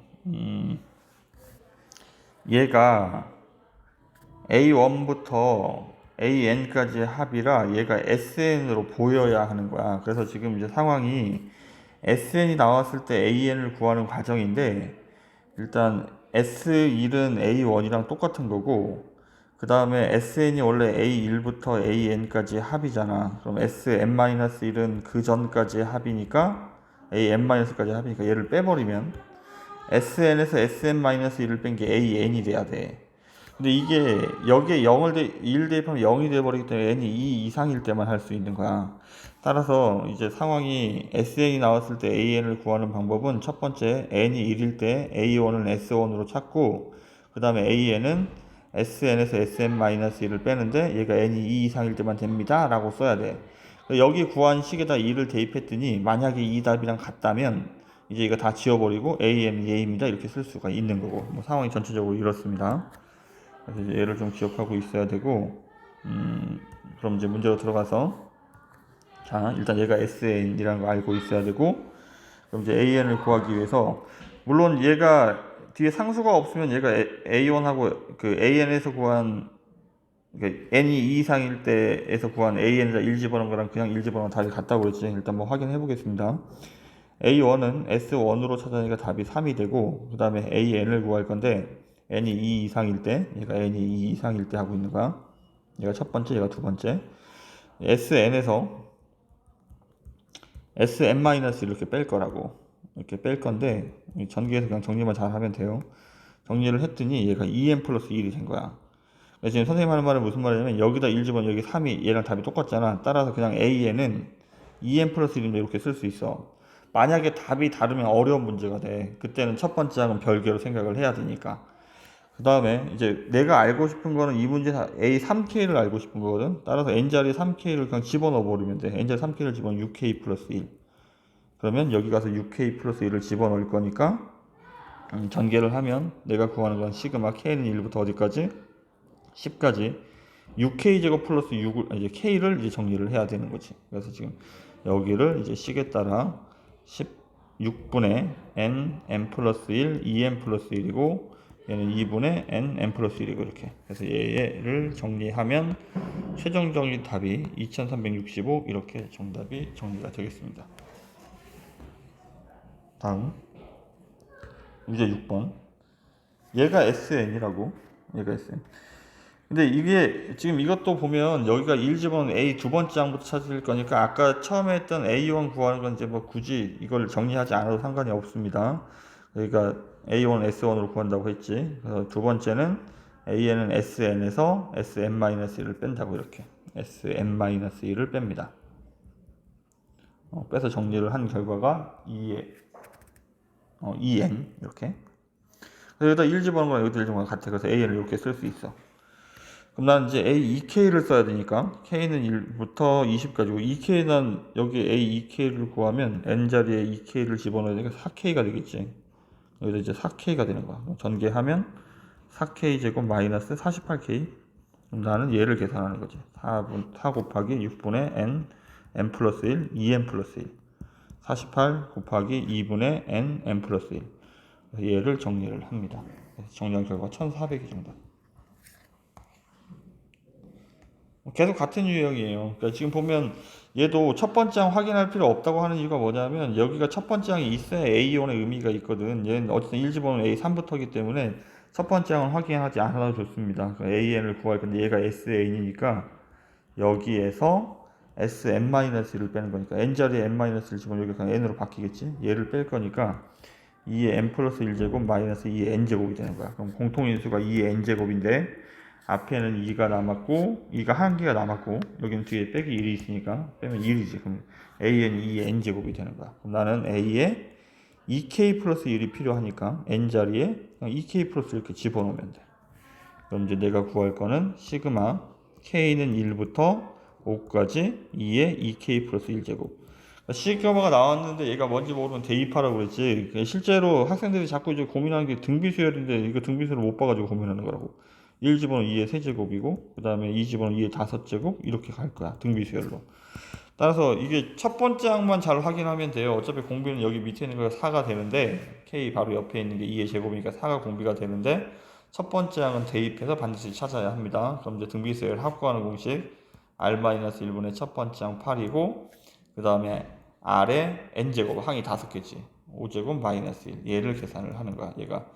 얘가 A1부터 AN까지의 합이라 얘가 SN으로 보여야 하는 거야. 그래서 지금 이제 상황이 SN이 나왔을 때 AN을 구하는 과정인데, 일단 S1은 A1이랑 똑같은 거고, 그 다음에 SN이 원래 A1부터 AN까지 합이잖아. 그럼 SN-1은 그 전까지의 합이니까 AN-까지 합이니까 얘를 빼버리면 SN에서 SN-1을 뺀 게 AN이 돼야 돼. 근데 이게 여기에 1 대입하면 0이 돼버리기 때문에 n이 2 이상일 때만 할 수 있는 거야. 따라서 이제 상황이 SN이 나왔을 때 AN을 구하는 방법은 첫 번째 n이 1일 때 A1은 S1으로 찾고 그 다음에 AN은 SN에서 SN-1을 빼는데 얘가 n이 2 이상일 때만 됩니다 라고 써야 돼. 여기 구한 식에다 2를 대입했더니 만약에 이 답이랑 같다면 이제 이거 다 지워버리고 AM, A입니다 이렇게 쓸 수가 있는 거고 뭐 상황이 전체적으로 이렇습니다. 그래서 얘를 좀 기억하고 있어야 되고 그럼 이제 문제로 들어가서 자 일단 얘가 SN이라는 거 알고 있어야 되고 그럼 이제 AN을 구하기 위해서 물론 얘가 뒤에 상수가 없으면 얘가 A1하고 그 AN에서 구한 그러니까 n이 2 이상일 때에서 구한 AN에다 1 집어넣은 거랑 그냥 1 집어넣은 답이 같다고 그랬지. 일단 뭐 확인해 보겠습니다. A1은 S1으로 찾아내니까 답이 3이 되고 그 다음에 AN을 구할 건데 n이 2 이상일 때 얘가 n이 2 이상일 때 하고 있는 거야. 얘가 첫 번째 얘가 두 번째 SN에서 SN- 이렇게 뺄 거라고 이렇게 뺄 건데 전기에서 그냥 정리만 잘 하면 돼요. 정리를 했더니 얘가 2n 플러스 1이 된 거야. 지금 선생님 하는 말은 무슨 말이냐면 여기다 1 집어넣으면 여기 3이 얘랑 답이 똑같잖아. 따라서 그냥 AN은 2n 플러스 1인데 이렇게 쓸 수 있어. 만약에 답이 다르면 어려운 문제가 돼. 그때는 첫 번째 항은 별개로 생각을 해야 되니까. 그 다음에 이제 내가 알고 싶은 거는 이 문제 A 3K를 알고 싶은 거거든. 따라서 N자리에 3K를 그냥 집어넣어 버리면 돼. N자리에 3K를 집어넣으면 6K 플러스 1. 그러면 여기 가서 6K 플러스 1을 집어넣을 거니까 전개를 하면 내가 구하는 건 시그마 K는 1부터 어디까지? 10까지 6K 제곱 플러스 6을 이제 K를 이제 정리를 해야 되는 거지. 그래서 지금 여기를 이제 식에 따라 16분의 n 플러스 1, 2n 플러스 1이고 얘는 2분의 n 플러스 1이고 이렇게. 그래서 얘를 정리하면 최종 정리 답이 2365 이렇게 정답이 정리가 되겠습니다. 다음 문제 6번. 얘가 SN이라고. 얘가 SN. 근데 이게 지금 이것도 보면 여기가 1 집어넣은 A 두 번째 항부터 찾을 거니까 아까 처음에 했던 A1 구하는 건 이제 뭐 굳이 이걸 정리하지 않아도 상관이 없습니다. 그러니까 A1 S1으로 구한다고 했지. 그래서 두 번째는 AN은 SN에서 SN-1을 뺀다고 이렇게. SN-1을 뺍니다. 빼서 정리를 한 결과가 2N 이렇게. 여기다 1 집어넣은 거랑 여기다 1 집어넣은 거 같아. 그래서 AN을 이렇게 쓸 수 있어. 그럼 난 이제 A2K를 써야 되니까 K는 1부터 20까지고 2K는 여기 A2K를 구하면 N자리에 2K를 집어넣어야 되니까 4K가 되겠지. 여기다 이제 4K가 되는 거야. 전개하면 4K 제곱 마이너스 48K. 그럼 나는 얘를 계산하는 거지. 4 곱하기 6분의 n 플러스 1, 2n 플러스 1. 48 곱하기 2분의 n 플러스 1. 얘를 정리를 합니다. 정리한 결과 1400이 정답. 계속 같은 유형이에요. 그러니까 지금 보면 얘도 첫 번째 항 확인할 필요 없다고 하는 이유가 뭐냐면 여기가 첫 번째 항이 있어야 A1의 의미가 있거든. 얘는 어쨌든 1 집어넣으면 A3부터기 때문에 첫 번째 항은 확인하지 않아도 좋습니다. AN을 구할 건데 얘가 SN이니까 여기에서 SN-1을 빼는 거니까 N자리에 N-1을 집어넣으면 여기가 그냥 N으로 바뀌겠지. 얘를 뺄 거니까 2의 N 플러스 1제곱 마이너스 2의 N제곱이 되는 거야. 그럼 공통인수가 2의 N제곱인데 앞에는 2가 남았고 2가 한 개가 남았고 여기는 뒤에 빼기 1이 있으니까 빼면 1이지. 그럼 AN이 2의 N제곱이 되는 거야. 그럼 나는 A에 2K 플러스 1이 필요하니까 N자리에 2K 플러스 이렇게 집어넣으면 돼. 그럼 이제 내가 구할 거는 시그마 K는 1부터 5까지 2의 2K 플러스 1제곱. 시그마가 나왔는데 얘가 뭔지 모르면 대입하라고 그랬지. 실제로 학생들이 자꾸 이제 고민하는 게 등비수열인데 이거 등비수열을 못 봐가지고 고민하는 거라고. 1 집어넣으면 2의 세제곱이고 그 다음에 2 집어넣으면 2의 5제곱 이렇게 갈 거야. 등비수열로. 따라서 이게 첫 번째 항만 잘 확인하면 돼요. 어차피 공비는 여기 밑에 있는 거가 4가 되는데 K 바로 옆에 있는 게 2의 제곱이니까 4가 공비가 되는데 첫 번째 항은 대입해서 반드시 찾아야 합니다. 그럼 이제 등비수열 합구하는 공식 R-1분의 첫 번째 항 8이고 그 다음에 R에 N제곱 항이 5개지. 5제곱 마이너스 1 얘를 계산을 하는 거야. 얘가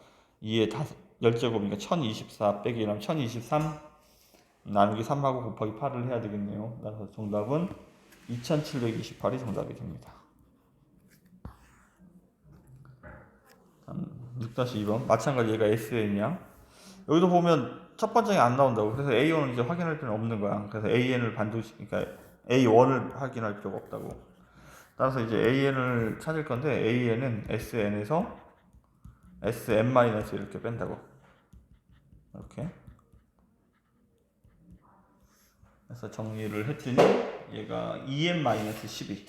2의 10제곱이니까 1024 빼기 1하면 1023 나누기 3하고 곱하기 8을 해야 되겠네요. 그래서 정답은 2728이 정답이 됩니다. 6-2번 마찬가지 얘가 SN이야. 여기도 보면 첫 번째가 안 나온다고. 그래서 A1을 이제 확인할 필요는 없는 거야. 그래서 AN을 반드시 그러니까 A1을 확인할 필요가 없다고. 따라서 이제 AN을 찾을 건데 AN은 SN에서 SN- 이렇게 뺀다고. 이렇게. 그래서 정리를 했더니 얘가 EN-12.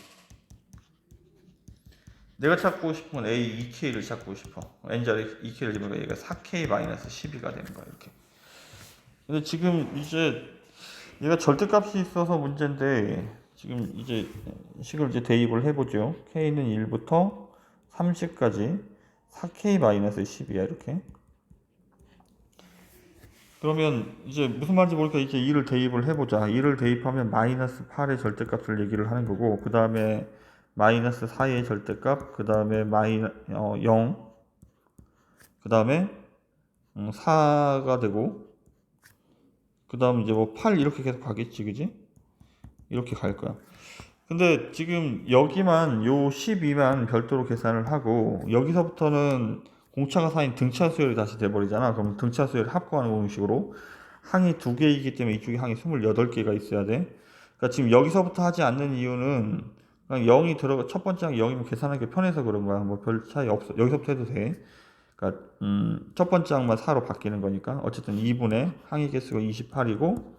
내가 찾고 싶은 건 A 2K를 찾고 싶어. N자리 2K를 집으니까 얘가 4K-12가 되는 거야. 이렇게. 근데 지금 이제 얘가 절대값이 있어서 문제인데 지금 이제 식을 이제 대입을 해보죠. K는 1부터 30까지 4K-12이야 이렇게. 그러면 이제 무슨 말인지 모르니까 이제 2를 대입을 해보자. 2를 대입하면 마이너스 8의 절대값을 얘기를 하는 거고 그 다음에 마이너스 4의 절대값 그 다음에 0 그 다음에 4가 되고 그 다음 이제 뭐 8 이렇게 계속 가겠지 그지? 이렇게 갈 거야. 근데 지금 여기만 요 12만 별도로 계산을 하고 여기서부터는 공차가 사인 등차 수열이 다시 돼버리잖아. 그럼 등차 수열 합구하는 공식으로 항이 2개이기 때문에 이쪽에 항이 28개가 있어야 돼. 그러니까 지금 여기서부터 하지 않는 이유는 그냥 0이 들어가, 첫 번째 항이 0이면 계산하기 편해서 그런 거야. 뭐 별 차이 없어. 여기서부터 해도 돼. 그러니까 첫 번째 항만 4로 바뀌는 거니까 어쨌든 2분의 항의 개수가 28이고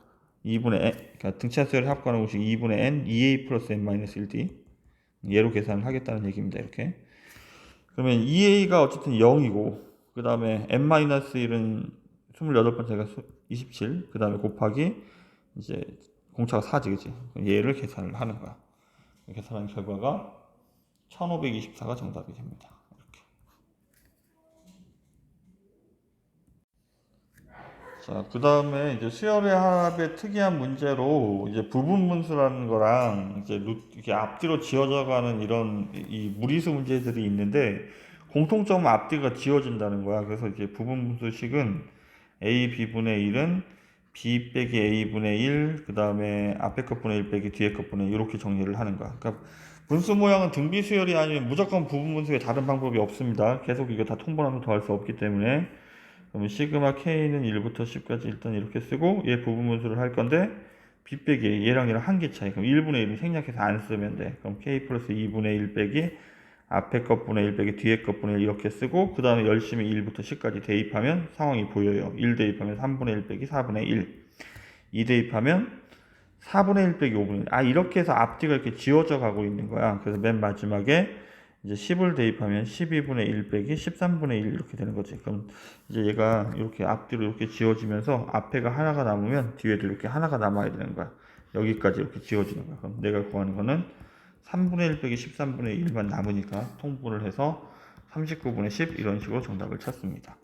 2분의 n, 그러니까 등차수열의 합과는 공식 2분의 n 2a 플러스 n-1d 얘로 계산을 하겠다는 얘기입니다. 이렇게. 그러면 2a가 어쨌든 0이고 그 다음에 n-1은 28번째가 27, 그 다음에 곱하기 이제 공차가 4지, 그치? 얘를 계산을 하는 거야. 계산한 결과가 1524가 정답이 됩니다. 이렇게. 자, 그 다음에 이제 수열의 합의 특이한 문제로 이제 부분분수라는 거랑 이제 이렇게 앞뒤로 지어져 가는 이런 이 무리수 문제들이 있는데 공통점은 앞뒤가 지워진다는 거야. 그래서 이제 부분분수식은 a b분의 1은 b 빼기 a분의 1, 그 다음에 앞에 것분의 1 빼기 뒤에 것분의 1 이렇게 정리를 하는 거야. 그러니까 분수 모양은 등비 수열이 아니면 무조건 부분분수에 다른 방법이 없습니다. 계속 이거 다 통분하면 더할 수 없기 때문에. 그러면 시그마 k는 1부터 10까지 일단 이렇게 쓰고 얘 부분분수를 할 건데 b 빼기 a, 얘랑 한 개 차이. 그럼 1분의 1은 생략해서 안 쓰면 돼. 그럼 k 플러스 2분의 1 빼기 앞에 것분의 1 빼기 뒤에 것분의 1 이렇게 쓰고 그 다음에 열심히 1부터 10까지 대입하면 상황이 보여요. 1 대입하면 3분의 1 빼기 4분의 1, 2 대입하면 4분의 1 빼기 5분의 1. 아, 이렇게 해서 앞뒤가 이렇게 지워져 가고 있는 거야. 그래서 맨 마지막에 이제 10을 대입하면 12분의 1 빼기 13분의 1 이렇게 되는 거지. 그럼 이제 얘가 이렇게 앞뒤로 이렇게 지워지면서 앞에가 하나가 남으면 뒤에도 이렇게 하나가 남아야 되는 거야. 여기까지 이렇게 지워지는 거야. 그럼 내가 구하는 거는 3분의 1 빼기 13분의 1만 남으니까 통분을 해서 39분의 10 이런 식으로 정답을 찾습니다.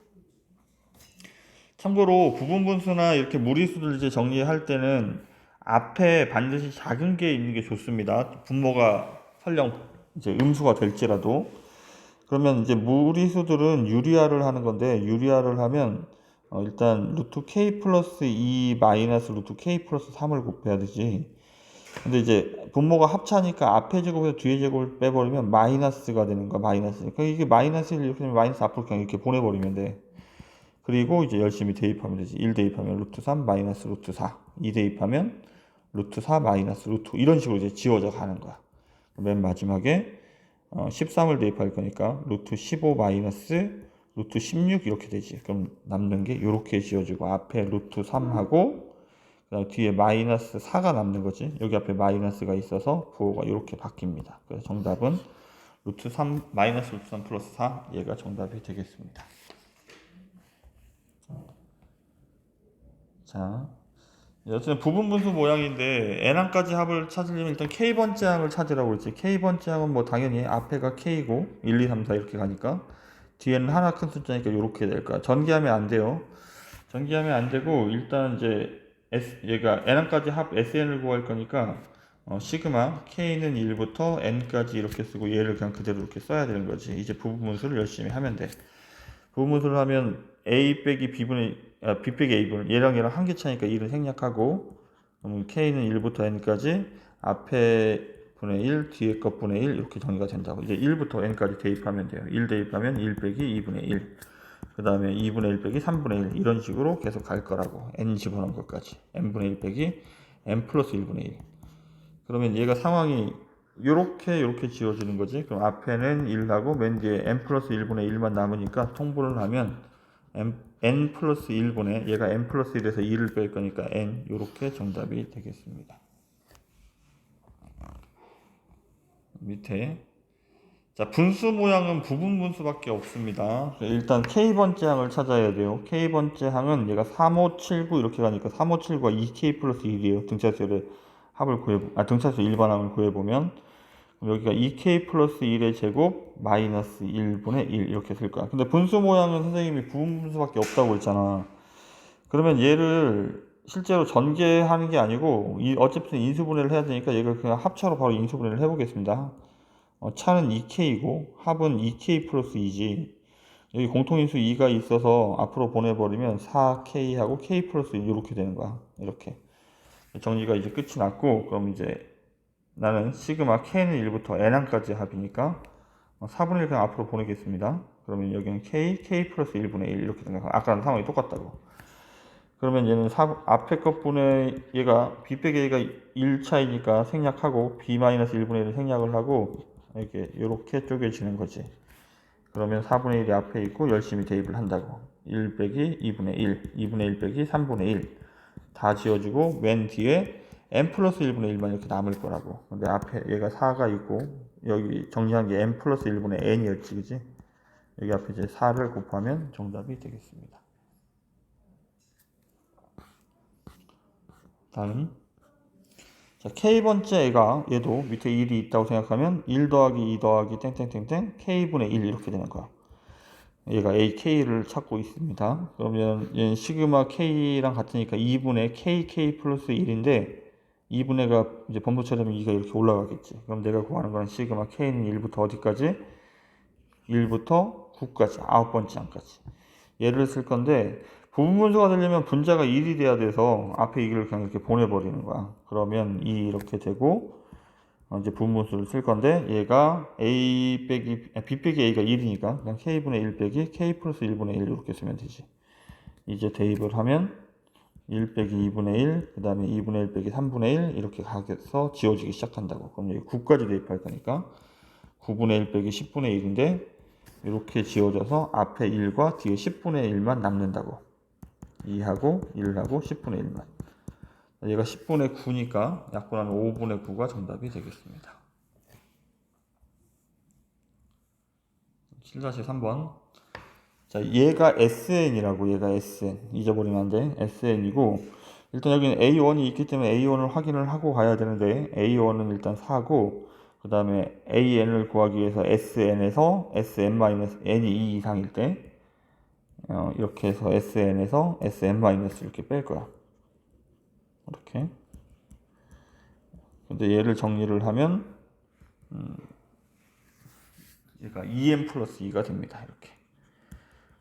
참고로 부분분수나 이렇게 무리수들 이제 정리할 때는 앞에 반드시 작은 게 있는 게 좋습니다. 분모가 설령 이제 음수가 될지라도. 그러면 이제 무리수들은 유리화를 하는 건데 유리화를 하면 일단 루트 k 플러스 2 마이너스 루트 k 플러스 3을 곱해야 되지. 근데 이제 분모가 합차니까 앞에 제곱에서 뒤에 제곱을 빼버리면 마이너스가 되는 거야. 마이너스. 그러니까 이게 마이너스 1 이렇게 되면 마이너스 앞으로 그냥 이렇게 보내버리면 돼. 그리고 이제 열심히 대입하면 되지. 1 대입하면 루트 3 마이너스 루트 4, 2 대입하면 루트 4 마이너스 루트 5 이런 식으로 이제 지워져 가는 거야. 맨 마지막에 13을 대입할 거니까 루트 15 마이너스 루트 16 이렇게 되지. 그럼 남는 게 이렇게 지워지고 앞에 루트 3하고 그다음 뒤에 마이너스 4가 남는 거지. 여기 앞에 마이너스가 있어서 부호가 이렇게 바뀝니다. 그래서 정답은 루트 3 마이너스 루트 3 플러스 4 얘가 정답이 되겠습니다. 자, 어쨌든 부분분수 모양인데 n항까지 합을 찾으려면 일단 k번째 항을 찾으라고 그랬지. k번째 항은 뭐 당연히 앞에가 k고 1, 2, 3, 4 이렇게 가니까 뒤에는 하나 큰 숫자니까 이렇게 될 거야. 전개하면 안 돼요. 전개하면 안 되고 일단 이제 얘가 n항까지 합 sn을 구할 거니까 시그마 k는 1부터 n까지 이렇게 쓰고 얘를 그냥 그대로 이렇게 써야 되는 거지. 이제 부분분수를 열심히 하면 돼. 부분분수를 하면 a 빼기 b 빼기 a분의 얘랑 한 개 차니까 1은 생략하고 그럼 k는 1부터 n까지 앞에 분의 1 뒤에 것 분의 1 이렇게 정리가 된다고. 이제 1부터 n까지 대입하면 돼요. 1 대입하면 1 빼기 2분의 1, 그 다음에 2분의 1 빼기 3분의 1 이런 식으로 계속 갈 거라고. n 집어넣은 것까지 n분의 1 빼기 n 플러스 1분의 1. 그러면 얘가 상황이 요렇게 지워지는 거지. 그럼 앞에는 1하고 맨 뒤에 n 플러스 1분의 1만 남으니까 통분을 하면 n 플러스 1분의 얘가 n 플러스 1에서 2를 뺄 거니까 n 요렇게 정답이 되겠습니다. 밑에 자, 분수 모양은 부분분수밖에 없습니다. 일단 k번째 항을 찾아야 돼요. k번째 항은 얘가 3, 5, 7, 9 이렇게 가니까 3, 5, 7, 9가 2k 플러스 1이에요. 등차수열의 합을 등차수 일반항을 구해보면 여기가 2k 플러스 1의 제곱 마이너스 1분의 1 이렇게 쓸 거야. 근데 분수 모양은 선생님이 부분분수밖에 없다고 했잖아. 그러면 얘를 실제로 전개하는 게 아니고 어차피 인수분해를 해야 되니까 얘가 그냥 합차로 바로 인수분해를 해보겠습니다. 차는 2k이고 합은 2k 플러스 2지. 여기 공통인수 2가 있어서 앞으로 보내버리면 4k하고 k 플러스 1 이렇게 되는 거야. 이렇게 정리가 이제 끝이 났고 그럼 이제 나는 시그마 k는 1부터 n항까지 합이니까 4분의 1 그냥 앞으로 보내겠습니다. 그러면 여기는 k 플러스 1분의 1 이렇게 되는 거야. 아까랑 상황이 똑같다고. 그러면 얘는 앞에 것분의 얘가 b 빼기 a가 1차이니까 생략하고 b-1분의 1을 생략을 하고 이렇게 쪼개지는 거지. 그러면 4분의 1이 앞에 있고 열심히 대입을 한다고. 1 빼기 2분의 1, 2분의 1 빼기 3분의 1 다 지워주고 맨 뒤에 n 플러스 1분의 1만 이렇게 남을 거라고. 근데 앞에 얘가 4가 있고 여기 정리한 게 n 플러스 1분의 n이었지, 그지? 여기 앞에 이제 4를 곱하면 정답이 되겠습니다. 다음. 자, K번째 애가 얘도 밑에 1이 있다고 생각하면 1 더하기 2 더하기 땡땡땡땡 K분의 1 이렇게 되는 거야. 얘가 AK를 찾고 있습니다. 그러면 얘는 시그마 K랑 같으니까 2분의 KK 플러스 1인데 2분의가 이제 번호처럼 2가 이렇게 올라가겠지. 그럼 내가 구하는 건 시그마 K는 1부터 어디까지? 1부터 9까지, 9번째 항까지. 얘를 쓸 건데 부분분수가 되려면 분자가 1이 돼야 돼서 앞에 이걸 그냥 이렇게 보내버리는 거야. 그러면 2 이렇게 되고 이제 부분분수를 쓸 건데 얘가 a 빼기 b 빼기 a가 1이니까 그냥 k분의 1 빼기 k 플러스 1분의 1 이렇게 쓰면 되지. 이제 대입을 하면 1 빼기 2분의 1, 그 다음에 2분의 1 빼기 3분의 1 이렇게 가서 지워지기 시작한다고. 그럼 여기 9까지 대입할 거니까 9분의 1 빼기 10분의 1인데 이렇게 지워져서 앞에 1과 뒤에 10분의 1만 남는다고. 2하고 1하고 10분의 1만. 얘가 10분의 9니까 약분하면 5분의 9가 정답이 되겠습니다. 7-3번. 자, 얘가 SN이라고, 얘가 SN. 잊어버리면 안 돼. SN이고, 일단 여기는 A1이 있기 때문에 A1을 확인을 하고 가야 되는데, A1은 일단 4고, 그 다음에 AN을 구하기 위해서 SN에서 SN-N이 2 이상일 때, 이렇게 해서 SN에서 SN- 이렇게 뺄 거야. 이렇게. 근데 얘를 정리를 하면 얘가 2n 플러스 2가 됩니다. 이렇게.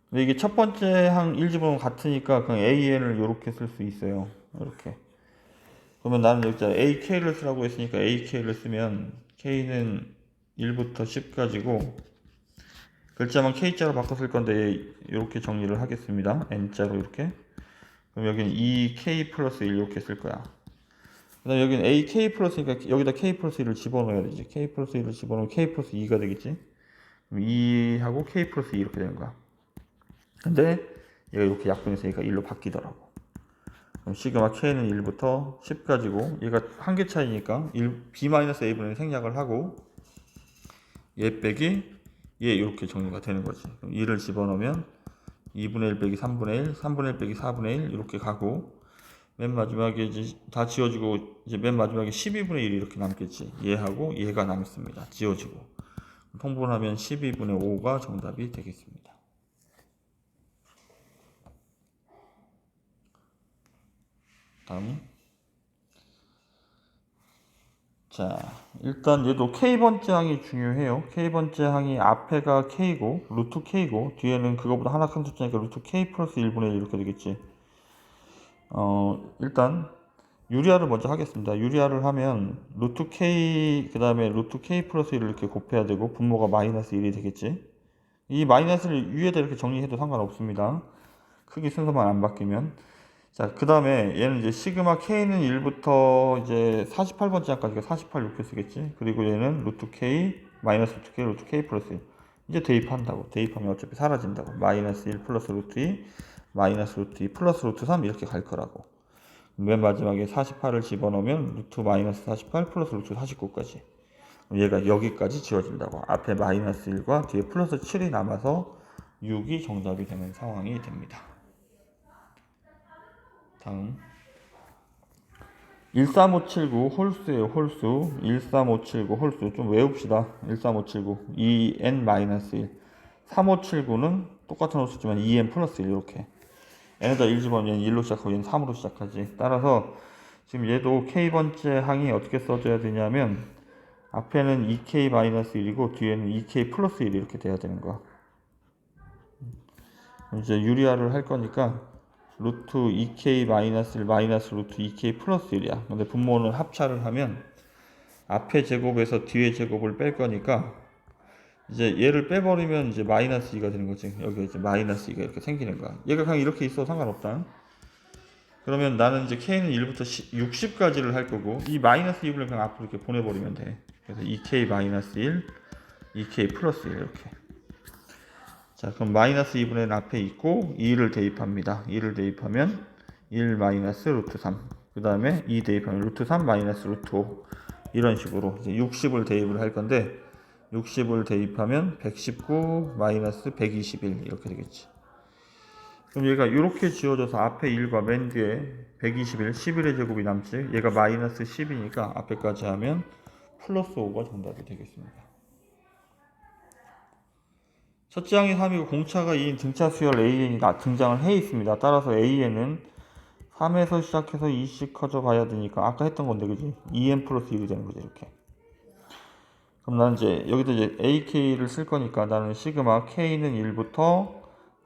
근데 이게 첫 번째 항 1지분은 같으니까 그냥 an을 이렇게 쓸 수 있어요. 이렇게. 그러면 나는 여기 ak를 쓰라고 했으니까 ak를 쓰면 k는 1부터 10까지고 글자만 k자로 바꿔 쓸 건데 이렇게 정리를 하겠습니다. n자로 이렇게. 그럼 여기는 2k 플러스 1 이렇게 쓸 거야. 그 다음에 여기는 AK 플러스니까 여기다 K 플러스 1을 집어넣어야 되지. K 플러스 1을 집어넣으면 K 플러스 2가 되겠지. 그럼 2하고 K 플러스 2 이렇게 되는 거야. 근데 얘가 이렇게 약분해서 얘가 1로 바뀌더라고. 그럼 시그마 K는 1부터 10까지고 얘가 한 개 차이니까 B-A분의 생략을 하고 얘 빼기 얘 이렇게 정리가 되는 거지. 그럼 2를 집어넣으면 2분의 1 빼기 3분의 1, 3분의 1 빼기 4분의 1 이렇게 가고 맨 마지막에 이제 다 지워지고 이제 맨 마지막에 12분의 1이 이렇게 남겠지. 얘하고 얘가 남습니다. 지워지고. 통분하면 12분의 5가 정답이 되겠습니다. 다음. 자, 일단 얘도 K번째 항이 중요해요. K번째 항이 앞에가 K고 루트 K고 뒤에는 그거보다 하나 큰 숫자니까 루트 K 플러스 1분의 1 이렇게 되겠지. 일단 유리화를 먼저 하겠습니다. 유리화를 하면 루트 K 그 다음에 루트 K 플러스 1을 이렇게 곱해야 되고 분모가 마이너스 1이 되겠지. 이 마이너스를 위에다 이렇게 정리해도 상관없습니다. 크기 순서만 안 바뀌면. 자, 그 다음에 얘는 이제 시그마 K는 1부터 이제 48번째 항까지가 48 이렇게 쓰겠지. 그리고 얘는 루트 K 마이너스 루트 K 루트 K 플러스 1 이제 대입한다고. 대입하면 어차피 사라진다고. 마이너스 1 플러스 루트 2 마이너스 루트 2 플러스 루트 3 이렇게 갈 거라고. 맨 마지막에 48을 집어넣으면 루트 마이너스 48 플러스 루트 49까지. 얘가 여기까지 지워진다고. 앞에 마이너스 1과 뒤에 플러스 7이 남아서 6이 정답이 되는 상황이 됩니다. 다음 13579 홀수예요. 홀수 13579 홀수 좀 외웁시다. 13579 2n-1 3579는 똑같은 홀수지만 2n 플러스 1 이렇게 n에다 1 집어넣으면 얘는 1로 시작하고 얘는 3으로 시작하지. 따라서 지금 얘도 K번째 항이 어떻게 써줘야 되냐면 앞에는 2k-1이고 뒤에는 2k 플러스 1 이렇게 돼야 되는 거야. 이제 유리화를 할 거니까 루트 2k 마이너스 1 마이너스 루트 2k 플러스 1이야. 근데 분모는 합차를 하면 앞에 제곱에서 뒤에 제곱을 뺄 거니까 이제 얘를 빼버리면 이제 마이너스 2가 되는 거지. 여기 이제 마이너스 2가 이렇게 생기는 거야. 얘가 그냥 이렇게 있어도 상관없다. 그러면 나는 이제 k는 1부터 60까지를 할 거고 이 마이너스 2분을 그냥 앞으로 이렇게 보내버리면 돼. 그래서 2k 마이너스 1, 2k 플러스 1 이렇게. 자, 그럼 마이너스 2분의 앞에 있고 2를 대입합니다. 2를 대입하면 1 마이너스 루트 3. 그 다음에 2 대입하면 루트 3 마이너스 루트 5. 이런 식으로 이제 60을 대입을 할 건데 60을 대입하면 119 마이너스 121 이렇게 되겠지. 그럼 얘가 이렇게 지워져서 앞에 1과 맨 뒤에 121, 11의 제곱이 남지. 얘가 마이너스 10이니까 앞에까지 하면 플러스 5가 정답이 되겠습니다. 첫째 항이 3이고 공차가 2인 등차 수열 AN이 등장을 해 있습니다. 따라서 AN은 3에서 시작해서 2씩 커져 가야 되니까 아까 했던 건데 그지? 2n 플러스 1이 되는 거지 이렇게. 그럼 나는 이제 여기도 이제 AK를 쓸 거니까 나는 시그마 K는 1부터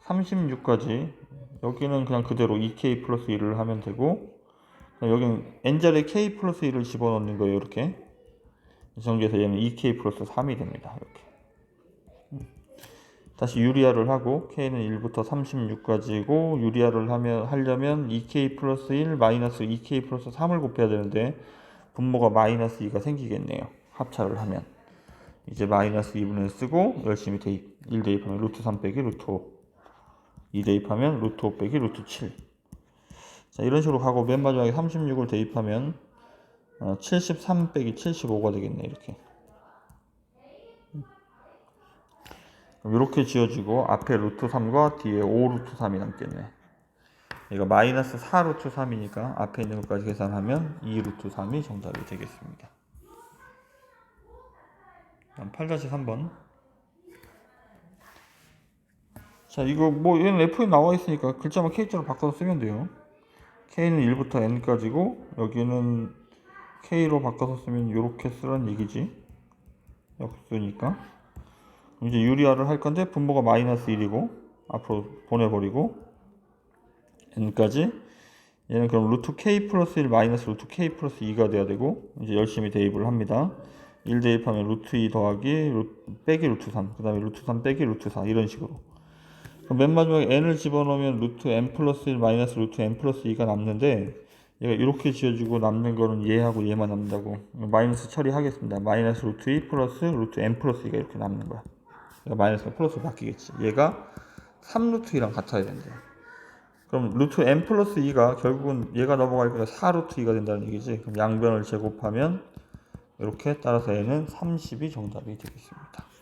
36까지 여기는 그냥 그대로 2K 플러스 1을 하면 되고 여기는 n자리에 K 플러스 1을 집어넣는 거예요 이렇게. 정리해서 얘는 2K 플러스 3이 됩니다 이렇게. 다시 유리화를 하고 K는 1부터 36까지고 유리화를 하려면 2K 플러스 1 마이너스 2K 플러스 3을 곱해야 되는데 분모가 마이너스 2가 생기겠네요. 합차를 하면 이제 마이너스 2분을 쓰고 열심히 대입 1 대입하면 루트 3 빼기 루트 5 2 대입하면 루트 5 빼기 루트 7. 자, 이런 식으로 가고 맨 마지막에 36을 대입하면 73 빼기 75가 되겠네 이렇게. 이렇게 지어지고 앞에 루트 3과 뒤에 5 루트 3이 남겠네. 이거 마이너스 4 루트 3이니까 앞에 있는 것까지 계산하면 2 루트 3이 정답이 되겠습니다. 다음 8-3번. 자, 이거 뭐 얘는 F에 나와 있으니까 글자만 K자로 바꿔서 쓰면 돼요. K는 1부터 N까지고 여기는 K로 바꿔서 쓰면 이렇게 쓰란 얘기지. 역수니까. 이제 유리화를 할 건데 분모가 마이너스 1이고 앞으로 보내버리고 n까지 얘는 그럼 루트 k 플러스 1 마이너스 루트 k 플러스 2가 돼야 되고 이제 열심히 대입을 합니다. 1 대입하면 루트 2 더하기 빼기 루트 3 그 다음에 루트 3 빼기 루트 4 이런 식으로. 그럼 맨 마지막에 n을 집어넣으면 루트 n 플러스 1 마이너스 루트 n 플러스 2가 남는데 얘가 이렇게 지어지고 남는 거는 얘하고 얘만 남는다고. 마이너스 처리하겠습니다. 마이너스 루트 2 플러스 루트 n 플러스 2가 이렇게 남는 거야. 마이너스가 플러스로 바뀌겠지. 얘가 3루트 2랑 같아야 된대. 그럼 루트 n 플러스 2가 결국은 얘가 넘어가니까 4루트 2가 된다는 얘기지. 그럼 양변을 제곱하면 이렇게 따라서 얘는 30이 정답이 되겠습니다.